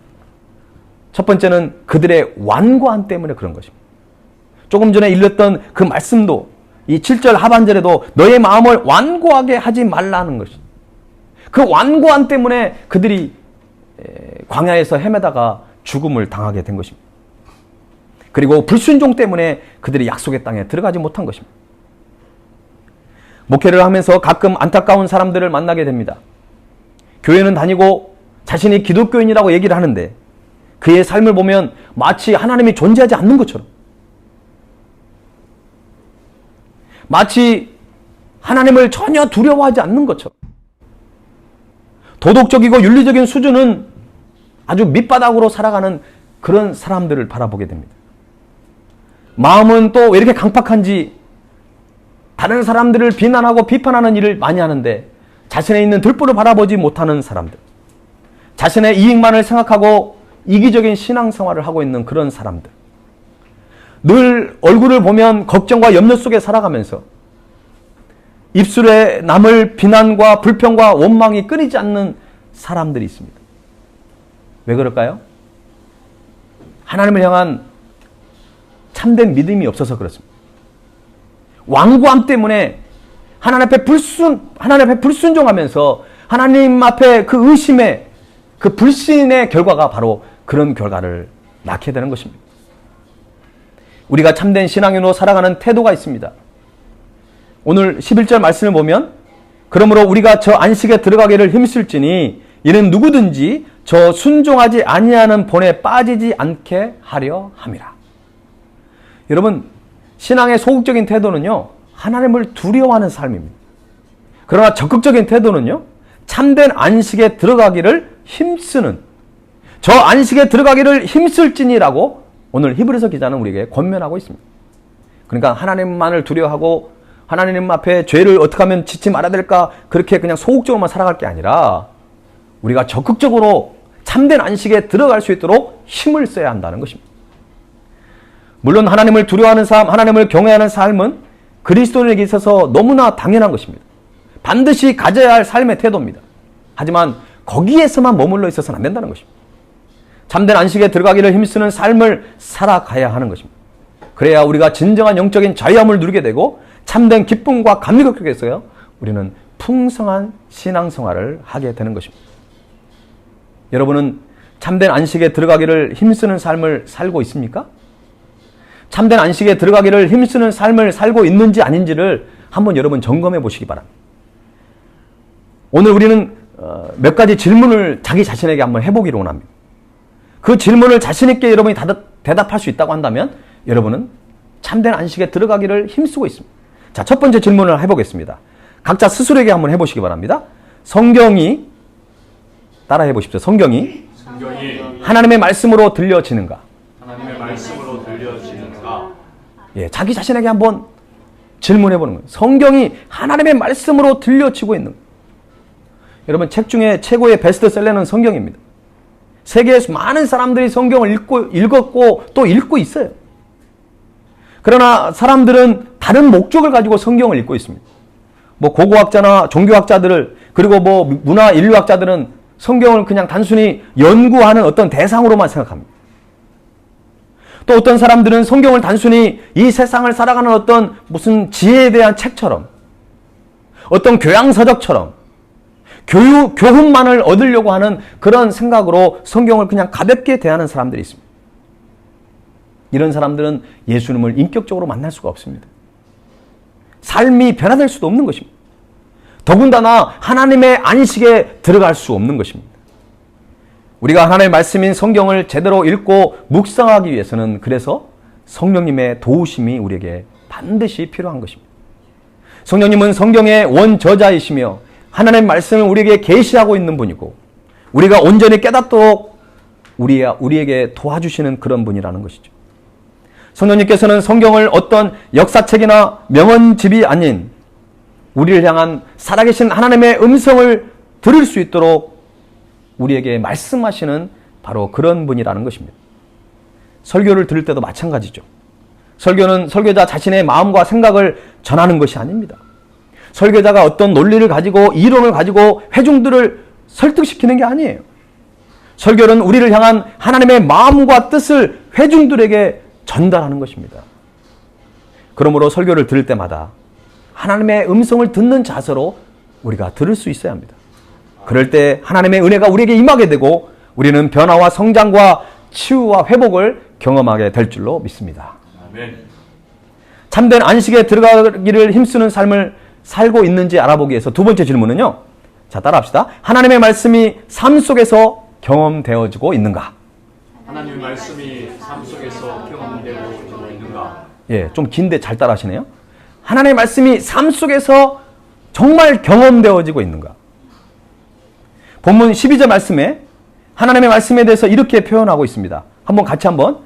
첫 번째는 그들의 완고함 때문에 그런 것입니다. 조금 전에 읽었던 그 말씀도 이 7절 하반절에도 너의 마음을 완고하게 하지 말라는 것입니다. 그 완고함 때문에 그들이 광야에서 헤매다가 죽음을 당하게 된 것입니다. 그리고 불순종 때문에 그들이 약속의 땅에 들어가지 못한 것입니다. 목회를 하면서 가끔 안타까운 사람들을 만나게 됩니다. 교회는 다니고 자신이 기독교인이라고 얘기를 하는데 그의 삶을 보면 마치 하나님이 존재하지 않는 것처럼, 마치 하나님을 전혀 두려워하지 않는 것처럼, 도덕적이고 윤리적인 수준은 아주 밑바닥으로 살아가는 그런 사람들을 바라보게 됩니다. 마음은 또 왜 이렇게 강팍한지 다른 사람들을 비난하고 비판하는 일을 많이 하는데 자신의 있는 들보를 바라보지 못하는 사람들, 자신의 이익만을 생각하고 이기적인 신앙생활을 하고 있는 그런 사람들, 늘 얼굴을 보면 걱정과 염려 속에 살아가면서 입술에 남을 비난과 불평과 원망이 끊이지 않는 사람들이 있습니다. 왜 그럴까요? 하나님을 향한 참된 믿음이 없어서 그렇습니다. 완고함 때문에 하나님 앞에 불순종하면서 하나님 앞에 그 의심의, 그 불신의 결과가 바로 그런 결과를 낳게 되는 것입니다. 우리가 참된 신앙인으로 살아가는 태도가 있습니다. 오늘 11절 말씀을 보면 그러므로 우리가 저 안식에 들어가기를 힘쓸지니 이는 누구든지 저 순종하지 아니하는 본에 빠지지 않게 하려 함이라. 여러분, 신앙의 소극적인 태도는요, 하나님을 두려워하는 삶입니다. 그러나 적극적인 태도는요, 참된 안식에 들어가기를 힘쓰는, 저 안식에 들어가기를 힘쓸지니라고 오늘 히브리서 기자는 우리에게 권면하고 있습니다. 그러니까 하나님만을 두려워하고 하나님 앞에 죄를 어떻게 하면 짓지 말아야 될까, 그렇게 그냥 소극적으로만 살아갈 게 아니라 우리가 적극적으로 참된 안식에 들어갈 수 있도록 힘을 써야 한다는 것입니다. 물론 하나님을 두려워하는 삶, 하나님을 경외하는 삶은 그리스도인에게 있어서 너무나 당연한 것입니다. 반드시 가져야 할 삶의 태도입니다. 하지만 거기에서만 머물러 있어서는 안 된다는 것입니다. 참된 안식에 들어가기를 힘쓰는 삶을 살아가야 하는 것입니다. 그래야 우리가 진정한 영적인 자유함을 누리게 되고 참된 기쁨과 감격을 겪게 해서요, 우리는 풍성한 신앙생활을 하게 되는 것입니다. 여러분은 참된 안식에 들어가기를 힘쓰는 삶을 살고 있습니까? 참된 안식에 들어가기를 힘쓰는 삶을 살고 있는지 아닌지를 한번 여러분 점검해 보시기 바랍니다. 오늘 우리는 몇 가지 질문을 자기 자신에게 한번 해보기를 원합니다. 그 질문을 자신 있게 여러분이 대답할 수 있다고 한다면 여러분은 참된 안식에 들어가기를 힘쓰고 있습니다. 자, 첫 번째 질문을 해보겠습니다. 각자 스스로에게 한번 해보시기 바랍니다. 성경이, 따라해 보십시오. 성경이 하나님의 말씀으로 들려지는가? 하나님의 말씀으로 들려지는가? 예, 자기 자신에게 한번 질문해 보는 거예요. 성경이 하나님의 말씀으로 들려지고 있는 거예요. 여러분, 책 중에 최고의 베스트셀러는 성경입니다. 세계에서 많은 사람들이 성경을 읽었고 또 읽고 있어요. 그러나 사람들은 다른 목적을 가지고 성경을 읽고 있습니다. 뭐 고고학자나 종교학자들, 그리고 뭐 문화 인류학자들은 성경을 그냥 단순히 연구하는 어떤 대상으로만 생각합니다. 또 어떤 사람들은 성경을 단순히 이 세상을 살아가는 어떤 무슨 지혜에 대한 책처럼, 어떤 교양서적처럼, 교훈만을 얻으려고 하는 그런 생각으로 성경을 그냥 가볍게 대하는 사람들이 있습니다. 이런 사람들은 예수님을 인격적으로 만날 수가 없습니다. 삶이 변화될 수도 없는 것입니다. 더군다나 하나님의 안식에 들어갈 수 없는 것입니다. 우리가 하나님의 말씀인 성경을 제대로 읽고 묵상하기 위해서는 그래서 성령님의 도우심이 우리에게 반드시 필요한 것입니다. 성령님은 성경의 원저자이시며 하나님의 말씀을 우리에게 계시하고 있는 분이고 우리가 온전히 깨닫도록 우리에게 도와주시는 그런 분이라는 것이죠. 성령님께서는 성경을 어떤 역사책이나 명언집이 아닌 우리를 향한 살아계신 하나님의 음성을 들을 수 있도록 우리에게 말씀하시는 바로 그런 분이라는 것입니다. 설교를 들을 때도 마찬가지죠. 설교는 설교자 자신의 마음과 생각을 전하는 것이 아닙니다. 설교자가 어떤 논리를 가지고 이론을 가지고 회중들을 설득시키는 게 아니에요. 설교는 우리를 향한 하나님의 마음과 뜻을 회중들에게 전달하는 것입니다. 그러므로 설교를 들을 때마다 하나님의 음성을 듣는 자세로 우리가 들을 수 있어야 합니다. 그럴 때 하나님의 은혜가 우리에게 임하게 되고 우리는 변화와 성장과 치유와 회복을 경험하게 될 줄로 믿습니다. 아멘. 참된 안식에 들어가기를 힘쓰는 삶을 살고 있는지 알아보기 위해서 두 번째 질문은요. 자, 따라합시다. 하나님의 말씀이 삶 속에서 경험되어지고 있는가? 하나님의 말씀이 삶 속에서 경험되고 있는가? 예, 좀 긴데 잘 따라하시네요. 하나님의 말씀이 삶 속에서 정말 경험되어지고 있는가? 본문 12절 말씀에 하나님의 말씀에 대해서 이렇게 표현하고 있습니다. 같이 한번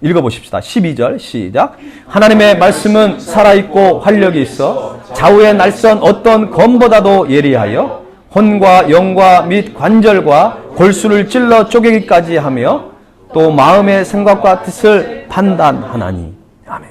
읽어보십시다. 12절 시작. 하나님의 말씀은 살아있고 활력이 있어 좌우의 날선 어떤 검보다도 예리하여 혼과 영과 및 관절과 골수를 찔러 쪼개기까지 하며 또 마음의 생각과 뜻을 판단하나니. 아멘.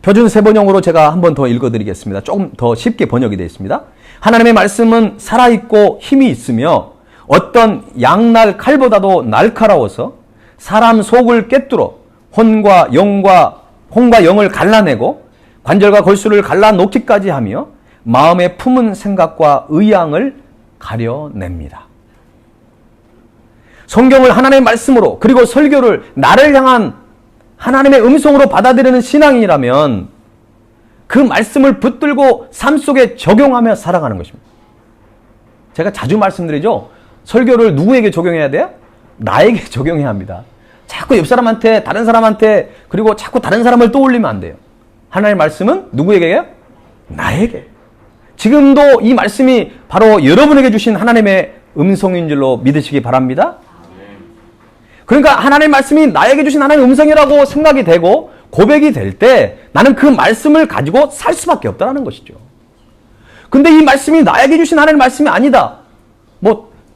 표준 세번역으로 제가 한 번 더 읽어드리겠습니다. 조금 더 쉽게 번역이 되어 있습니다. 하나님의 말씀은 살아있고 힘이 있으며 어떤 양날 칼보다도 날카로워서 사람 속을 꿰뚫어 혼과 영을 갈라내고 관절과 골수를 갈라놓기까지 하며 마음의 품은 생각과 의향을 가려냅니다. 성경을 하나님의 말씀으로 그리고 설교를 나를 향한 하나님의 음성으로 받아들이는 신앙이라면 그 말씀을 붙들고 삶 속에 적용하며 살아가는 것입니다. 제가 자주 말씀드리죠. 설교를 누구에게 적용해야 돼요? 나에게 적용해야 합니다. 자꾸 옆 사람한테, 다른 사람한테, 그리고 자꾸 다른 사람을 떠올리면 안 돼요. 하나님의 말씀은 누구에게요? 나에게. 지금도 이 말씀이 바로 여러분에게 주신 하나님의 음성인 줄로 믿으시기 바랍니다. 그러니까 하나님의 말씀이 나에게 주신 하나님의 음성이라고 생각이 되고 고백이 될 때 나는 그 말씀을 가지고 살 수밖에 없다는 것이죠. 근데 이 말씀이 나에게 주신 하나님의 말씀이 아니다.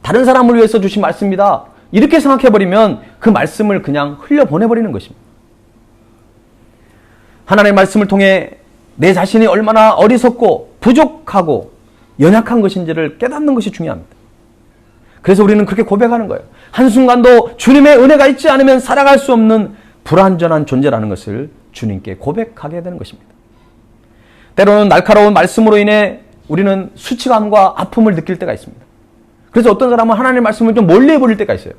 다른 사람을 위해서 주신 말씀이다. 이렇게 생각해버리면 그 말씀을 그냥 흘려보내버리는 것입니다. 하나님의 말씀을 통해 내 자신이 얼마나 어리석고 부족하고 연약한 것인지를 깨닫는 것이 중요합니다. 그래서 우리는 그렇게 고백하는 거예요. 한순간도 주님의 은혜가 있지 않으면 살아갈 수 없는 불완전한 존재라는 것을 주님께 고백하게 되는 것입니다. 때로는 날카로운 말씀으로 인해 우리는 수치감과 아픔을 느낄 때가 있습니다. 그래서 어떤 사람은 하나님의 말씀을 좀 멀리해버릴 때가 있어요.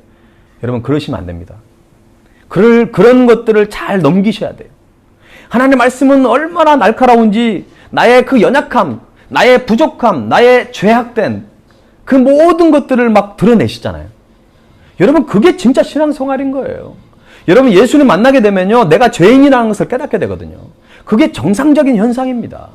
여러분 그러시면 안 됩니다. 그런 것들을 잘 넘기셔야 돼요. 하나님의 말씀은 얼마나 날카로운지 나의 그 연약함, 나의 부족함, 나의 죄악된 그 모든 것들을 막 드러내시잖아요. 여러분 그게 진짜 신앙생활인 거예요. 여러분 예수님 만나게 되면요 내가 죄인이라는 것을 깨닫게 되거든요. 그게 정상적인 현상입니다.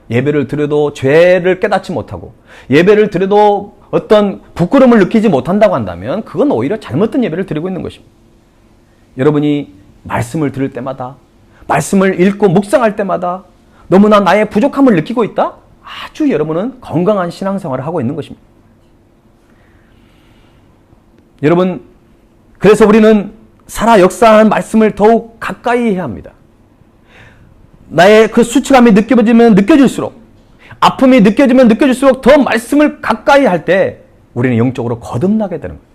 예배를 드려도 죄를 깨닫지 못하고 예배를 드려도 어떤 부끄러움을 느끼지 못한다고 한다면 그건 오히려 잘못된 예배를 드리고 있는 것입니다. 여러분이 말씀을 들을 때마다 말씀을 읽고 묵상할 때마다 너무나 나의 부족함을 느끼고 있다? 아주 여러분은 건강한 신앙생활을 하고 있는 것입니다. 여러분 그래서 우리는 살아 역사하는 말씀을 더욱 가까이 해야 합니다. 나의 그 수치감이 느껴지면 느껴질수록 아픔이 느껴지면 느껴질수록 더 말씀을 가까이 할 때 우리는 영적으로 거듭나게 되는 거예요.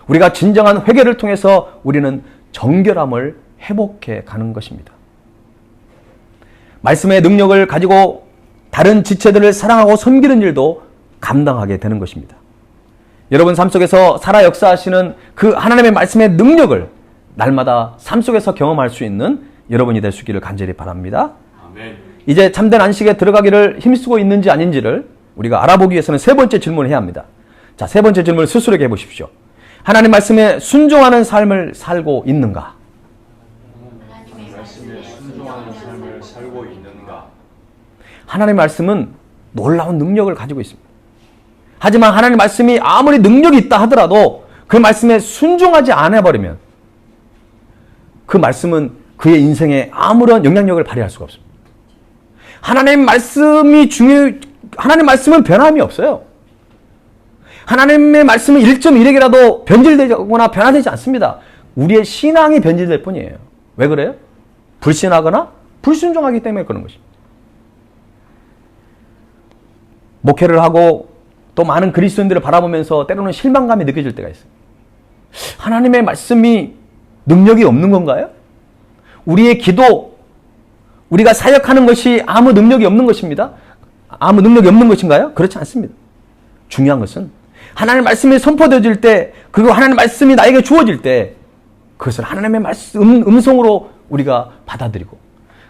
우리가 진정한 회개를 통해서 우리는 정결함을 회복해 가는 것입니다. 말씀의 능력을 가지고 다른 지체들을 사랑하고 섬기는 일도 감당하게 되는 것입니다. 여러분 삶 속에서 살아 역사하시는 그 하나님의 말씀의 능력을 날마다 삶 속에서 경험할 수 있는 여러분이 될 수 있기를 간절히 바랍니다. 아멘. 이제 참된 안식에 들어가기를 힘쓰고 있는지 아닌지를 우리가 알아보기 위해서는 세 번째 질문을 해야 합니다. 자, 세 번째 질문을 스스로에게 해보십시오. 하나님 말씀에 순종하는 삶을 살고 있는가? 말씀에 순종하는 삶을 살고 있는가? 하나님 말씀은 놀라운 능력을 가지고 있습니다. 하지만 하나님 말씀이 아무리 능력이 있다 하더라도 그 말씀에 순종하지 않아버리면 그 말씀은 그의 인생에 아무런 영향력을 발휘할 수가 없습니다. 하나님 말씀은 변함이 없어요. 하나님의 말씀은 1.1핵이라도 변질되거나 변화되지 않습니다. 우리의 신앙이 변질될 뿐이에요. 왜 그래요? 불신하거나 불순종하기 때문에 그런 것입니다. 목회를 하고 또 많은 그리스도인들을 바라보면서 때로는 실망감이 느껴질 때가 있어요. 하나님의 말씀이 능력이 없는 건가요? 우리의 기도, 우리가 사역하는 것이 아무 능력이 없는 것입니다. 아무 능력이 없는 것인가요? 그렇지 않습니다. 중요한 것은 하나님의 말씀이 선포되어질 때, 그리고 하나님의 말씀이 나에게 주어질 때 그것을 하나님의 말씀, 음성으로 우리가 받아들이고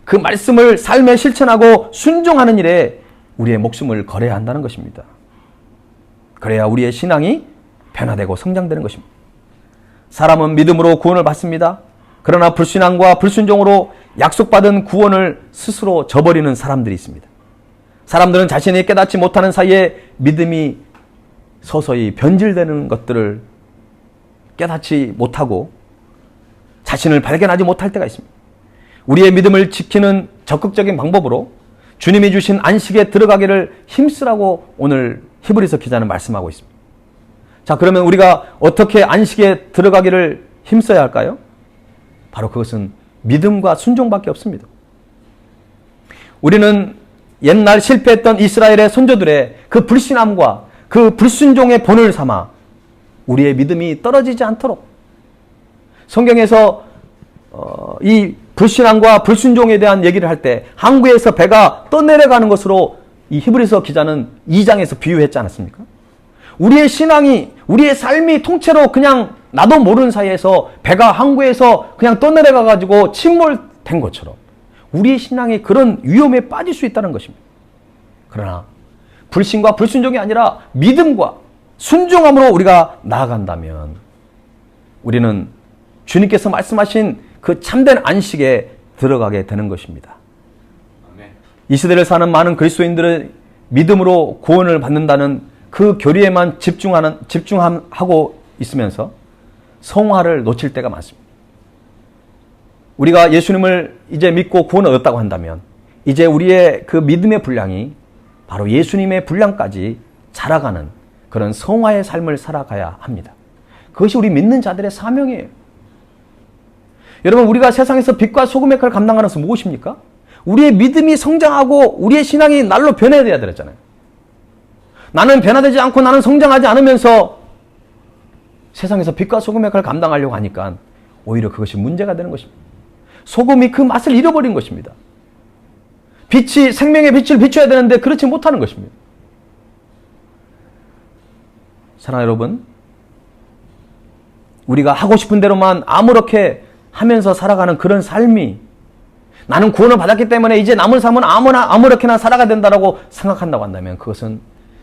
그 말씀을 삶에 실천하고 순종하는 일에 우리의 목숨을 걸어야 한다는 것입니다. 그래야 우리의 신앙이 변화되고 성장되는 것입니다. 사람은 믿음으로 구원을 받습니다. 그러나 불신앙과 불순종으로 약속받은 구원을 스스로 저버리는 사람들이 있습니다. 사람들은 자신이 깨닫지 못하는 사이에 믿음이 서서히 변질되는 것들을 깨닫지 못하고 자신을 발견하지 못할 때가 있습니다. 우리의 믿음을 지키는 적극적인 방법으로 주님이 주신 안식에 들어가기를 힘쓰라고 오늘 히브리서 기자는 말씀하고 있습니다. 자, 그러면 우리가 어떻게 안식에 들어가기를 힘써야 할까요? 바로 그것은 믿음과 순종밖에 없습니다. 우리는 옛날 실패했던 이스라엘의 선조들의 그 불신함과 그 불순종의 본을 삼아 우리의 믿음이 떨어지지 않도록 성경에서 이 불신앙과 불순종에 대한 얘기를 할 때 항구에서 배가 떠내려가는 것으로 이 히브리서 기자는 2장에서 비유했지 않았습니까? 우리의 신앙이, 우리의 삶이 통째로 그냥 나도 모르는 사이에서 배가 항구에서 그냥 떠내려가 가지고 침몰된 것처럼 우리의 신앙이 그런 위험에 빠질 수 있다는 것입니다. 그러나 불신과 불순종이 아니라 믿음과 순종함으로 우리가 나아간다면 우리는 주님께서 말씀하신 그 참된 안식에 들어가게 되는 것입니다. 이 시대를 사는 많은 그리스도인들은 믿음으로 구원을 받는다는 그 교리에만 집중하고 있으면서 성화를 놓칠 때가 많습니다. 우리가 예수님을 이제 믿고 구원을 얻었다고 한다면 이제 우리의 그 믿음의 분량이 바로 예수님의 분량까지 자라가는 그런 성화의 삶을 살아가야 합니다. 그것이 우리 믿는 자들의 사명이에요. 여러분, 우리가 세상에서 빛과 소금의 역할을 감당하는 것은 무엇입니까? 우리의 믿음이 성장하고 우리의 신앙이 날로 변해야 되잖아요. 나는 변화되지 않고 나는 성장하지 않으면서 세상에서 빛과 소금의 역할을 감당하려고 하니까 오히려 그것이 문제가 되는 것입니다. 소금이 그 맛을 잃어버린 것입니다. 빛이 생명의 빛을 비춰야 되는데 그렇지 못하는 것입니다. 사랑하는 여러분, 우리가 하고 싶은 대로만 아무렇게 하면서 살아가는 그런 삶이 나는 구원을 받았기 때문에 이제 남은 삶은 아무렇게나 살아가야 된다고 생각한다고 한다면 그것은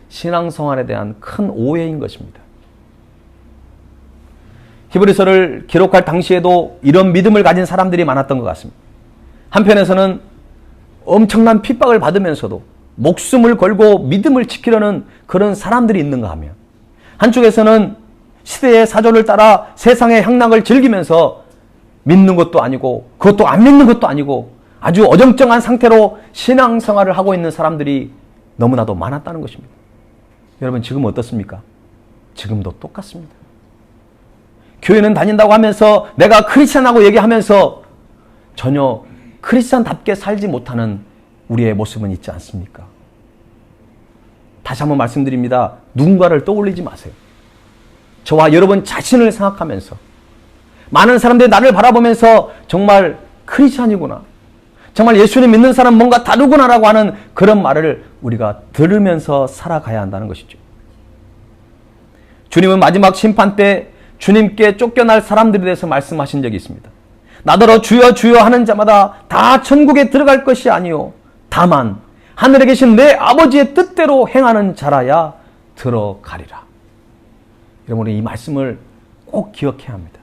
신앙생활에 대한 큰 오해인 것입니다. 히브리서를 기록할 당시에도 이런 믿음을 가진 사람들이 많았던 것 같습니다. 한편에서는 엄청난 핍박을 받으면서도 목숨을 걸고 믿음을 지키려는 그런 사람들이 있는가 하면 한쪽에서는 시대의 사조를 따라 세상의 향락을 즐기면서 믿는 것도 아니고 그것도 안 믿는 것도 아니고 아주 어정쩡한 상태로 신앙생활을 하고 있는 사람들이 너무나도 많았다는 것입니다. 여러분, 지금 어떻습니까? 지금도 똑같습니다. 교회는 다닌다고 하면서 내가 크리스찬하고 얘기하면서 전혀 크리스찬답게 살지 못하는 우리의 모습은 있지 않습니까? 다시 한번 말씀드립니다. 누군가를 떠올리지 마세요. 저와 여러분 자신을 생각하면서 많은 사람들이 나를 바라보면서 정말 크리스찬이구나, 정말 예수님 믿는 사람 뭔가 다르구나라고 하는 그런 말을 우리가 들으면서 살아가야 한다는 것이죠. 주님은 마지막 심판 때 주님께 쫓겨날 사람들에 대해서 말씀하신 적이 있습니다. 나더러 주여 주여 하는 자마다 다 천국에 들어갈 것이 아니요 다만 하늘에 계신 내 아버지의 뜻대로 행하는 자라야 들어가리라. 여러분, 이 말씀을 꼭 기억해야 합니다.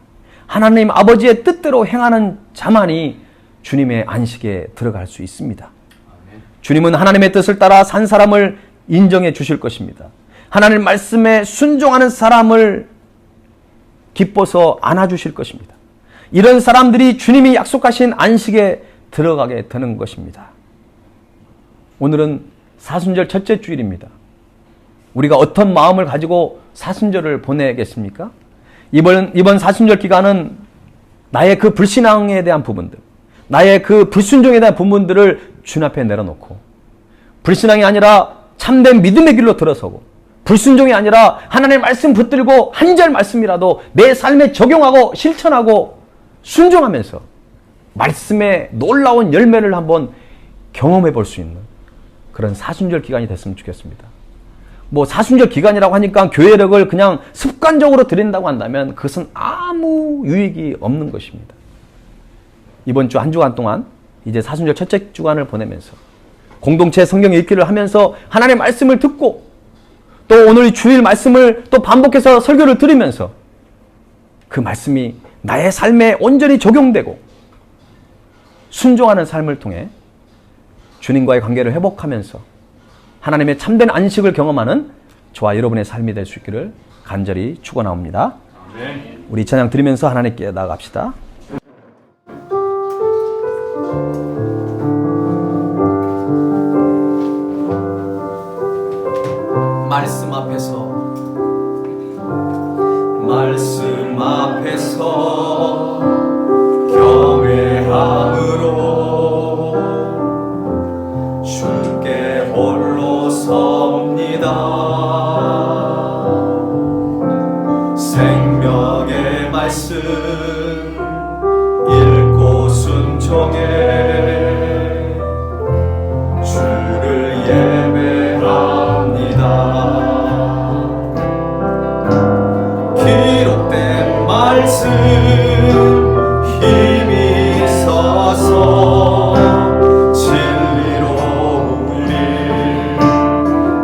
하나님 아버지의 뜻대로 행하는 자만이 주님의 안식에 들어갈 수 있습니다. 주님은 하나님의 뜻을 따라 산 사람을 인정해 주실 것입니다. 하나님 말씀에 순종하는 사람을 기뻐서 안아주실 것입니다. 이런 사람들이 주님이 약속하신 안식에 들어가게 되는 것입니다. 오늘은 사순절 첫째 주일입니다. 우리가 어떤 마음을 가지고 사순절을 보내겠습니까? 이번 사순절 기간은 나의 그 불신앙에 대한 부분들, 나의 그 불순종에 대한 부분들을 주님 앞에 내려놓고 불신앙이 아니라 참된 믿음의 길로 들어서고 불순종이 아니라 하나님의 말씀 붙들고 한 절 말씀이라도 내 삶에 적용하고 실천하고 순종하면서 말씀의 놀라운 열매를 한번 경험해 볼 수 있는 그런 사순절 기간이 됐으면 좋겠습니다. 뭐 사순절 기간이라고 하니까 교회력을 그냥 습관적으로 드린다고 한다면 그것은 아무 유익이 없는 것입니다. 이번 주 한 주간 동안 이제 사순절 첫째 주간을 보내면서 공동체 성경 읽기를 하면서 하나님의 말씀을 듣고 또 오늘 주일 말씀을 또 반복해서 설교를 들으면서 그 말씀이 나의 삶에 온전히 적용되고 순종하는 삶을 통해 주님과의 관계를 회복하면서 하나님의 참된 안식을 경험하는 저와 여러분의 삶이 될 수 있기를 간절히 축원하옵니다. 우리 찬양 드리면서 하나님께 나아갑시다. 말씀 앞에서 경외함으로 주께 홀로 섭니다. 생명의 말씀 읽고 순종해 주를 예배합니다. 기록된 말씀 힘이 있어서 진리로 우리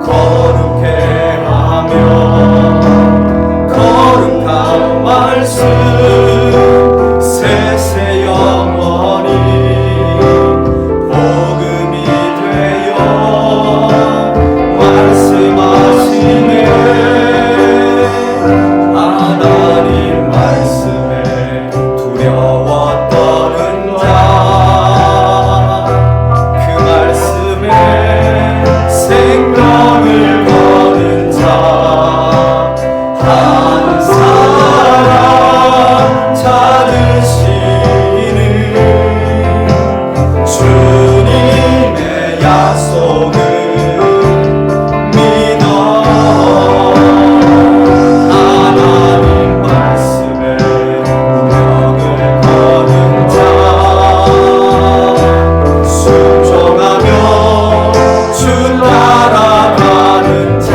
거룩해 하며 거룩한 말씀 세세 영원히 복음이 되어 말씀하시네. 하나님 말씀에 두려워 떠는 자, 그 말씀에 생명을 거는 자, 한 사람 찾으시는 주님의 약속을 믿어. 하나님 말씀에 운명을 거는 자, 순종하며 주 따라가는 자,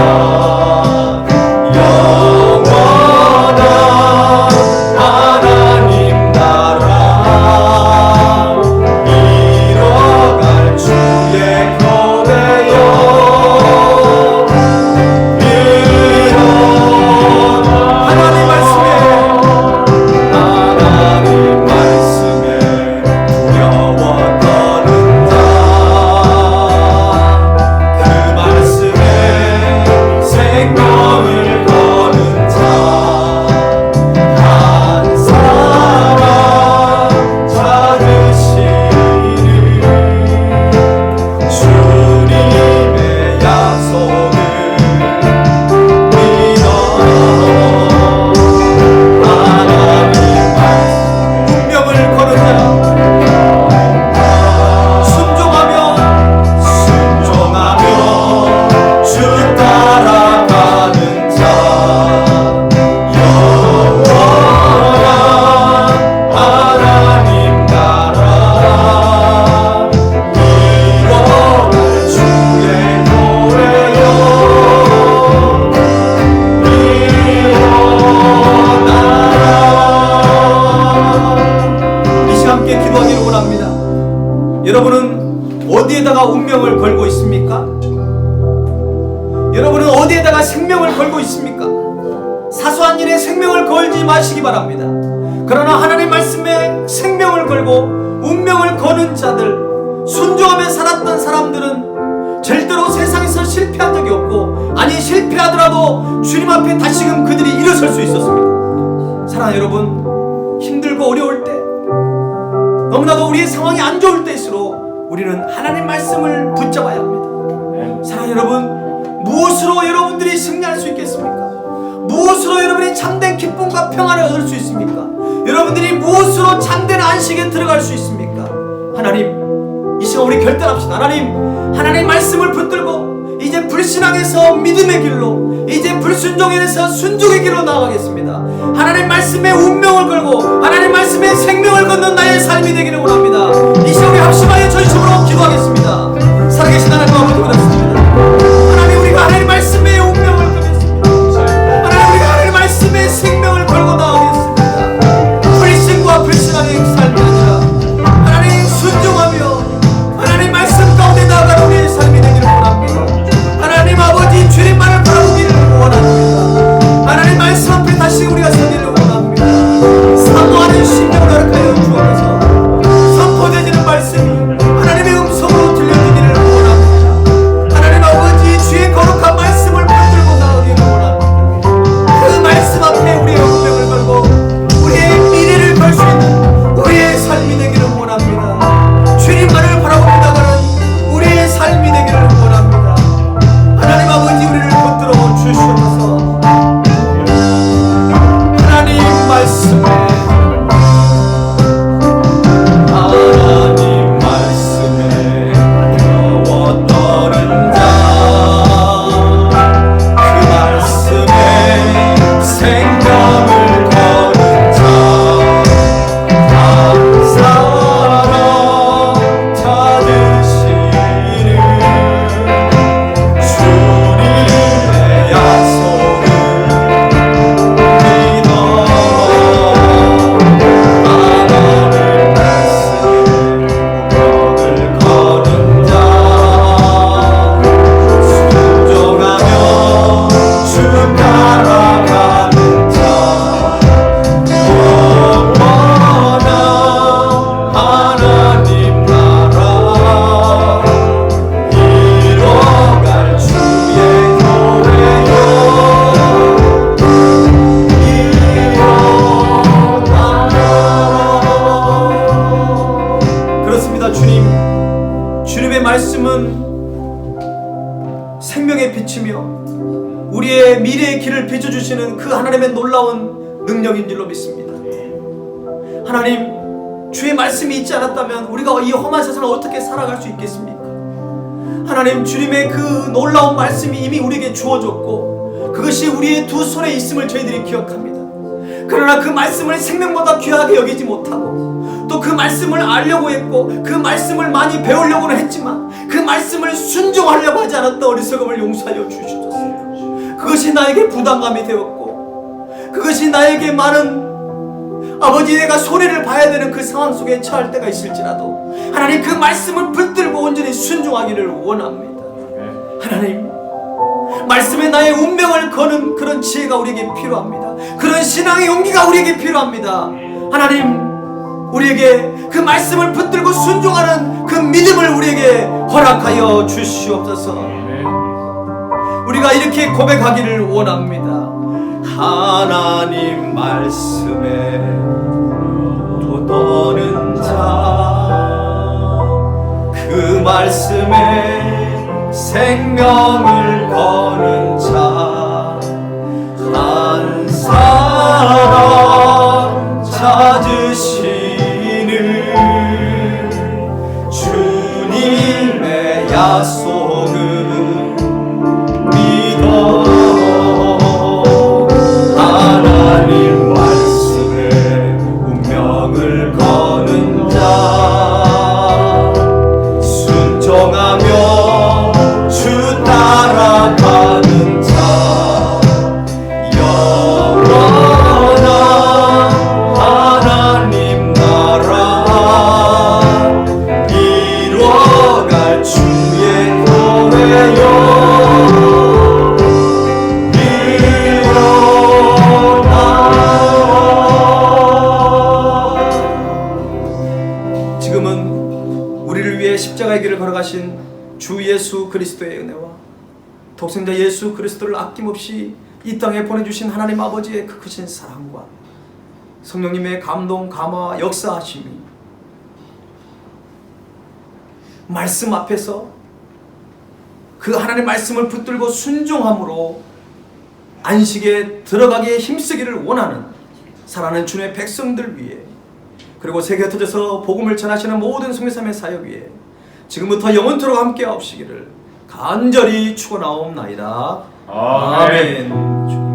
영원한 하나님 나라 이뤄갈 주의 교회여. 하나님 말씀에 두려워 떠는 자, 그 말씀에 생명을 거는 자, 한 사람 찾으시는 주님의 약속을 믿어. 하나님 말씀 운명을 거는 자, 순종하며 주 따라가는 자, 영원한 하나님 나라 이뤄갈 주의 교회여. 이 시간 함께 기도하기를 원합니다. 여러분은 어디에다가 운명을 걸고 있습니까? 여러분은 어디에다가 생명을 걸고 있습니까? 사소한 일에 생명을 걸지 마시기 바랍니다. 그러나 하나님 말씀에 생명을 걸고 운명을 거는 자들, 순종하며 살았던 사람들은 절대로 세상에서 실패한 적이 없고, 아니 실패하더라도 주님 앞에 다시금 그들이 일어설 수 있었습니다. 사랑하는 여러분, 힘들고 어려울 때, 너무나도 우리의 상황이 안 좋을 때일수록 우리는 하나님 말씀을 붙잡아야 합니다. 사랑하는 여러분, 무엇으로 여러분들이 승리할 수 있겠습니까? 무엇으로 여러분이 참된 기쁨과 평안을 얻을 수 있습니까? 여러분들이 무엇으로 참된 안식에 들어갈 수 있습니까? 하나님, 이 시간 우리 결단합시다. 하나님 말씀을 붙들고 이제 불신앙에서 믿음의 길로, 이제 불순종에서 순종의 길로 나아가겠습니다. 하나님 말씀에 운명을 걸고 하나님 말씀에 생명을 걷는 나의 삶이 되기를 원합니다. 이 시간 우리 합심하여 전심으로 기도하겠습니다. 살아계신 하나님 아버지, 그렇습니다. 하나님, 우리가 하나님 말씀에 운명 말씀은 생명의 빛이며 우리의 미래의 길을 비춰주시는 그 하나님의 놀라운 능력인 줄로 믿습니다. 하나님, 주의 말씀이 있지 않았다면 우리가 이 험한 세상을 어떻게 살아갈 수 있겠습니까? 하나님, 주님의 그 놀라운 말씀이 이미 우리에게 주어졌고 그것이 우리의 두 손에 있음을 저희들이 기억합니다. 그러나 그 말씀을 생명보다 귀하게 여기지 못하고 또 그 말씀을 알려고 했고 그 말씀을 많이 배우려고는 했지만 그 말씀을 순종하려고 하지 않았던 어리석음을 용서하여 주시옵소서. 그것이 나에게 부담감이 되었고 그것이 나에게 많은 아버지 내가 손해를 봐야 되는 그 상황 속에 처할 때가 있을지라도 하나님 그 말씀을 붙들고 온전히 순종하기를 원합니다. 하나님, 말씀에 나의 운명을 거는 그런 지혜가 우리에게 필요합니다. 그런 신앙의 용기가 우리에게 필요합니다. 하나님, 우리에게 그 말씀을 붙들고 순종하는 그 믿음을 우리에게 허락하여 주시옵소서. 우리가 이렇게 고백하기를 원합니다. 하나님 말씀에 또 떠는 자, 그 말씀에 생명을 거는 자, 한 사람 찾으시는 주님의 약속은 믿어. 하나님 말씀에 운명을 거는 자, 순종하며 주 따라가는 자, 영원한 하나님 나라 이루어갈 주의 교회여 지금은 우리를 위해 십자가의 길을 걸어가신 주 예수 그리스도의 은혜와 독생자 예수 그리스도를 아낌없이 이 땅에 보내주신 하나님 아버지의 그 크신 사랑과 성령님의 감동, 감화, 역사하심이 말씀 앞에서 그 하나님의 말씀을 붙들고 순종함으로 안식에 들어가기에 힘쓰기를 원하는 사랑하는 주님의 백성들 위해 그리고 세계 흩어져서 복음을 전하시는 모든 성교사의 사역 위에 지금부터 영원토록 함께 하옵시기를 간절히 축원하옵나이다. 아멘.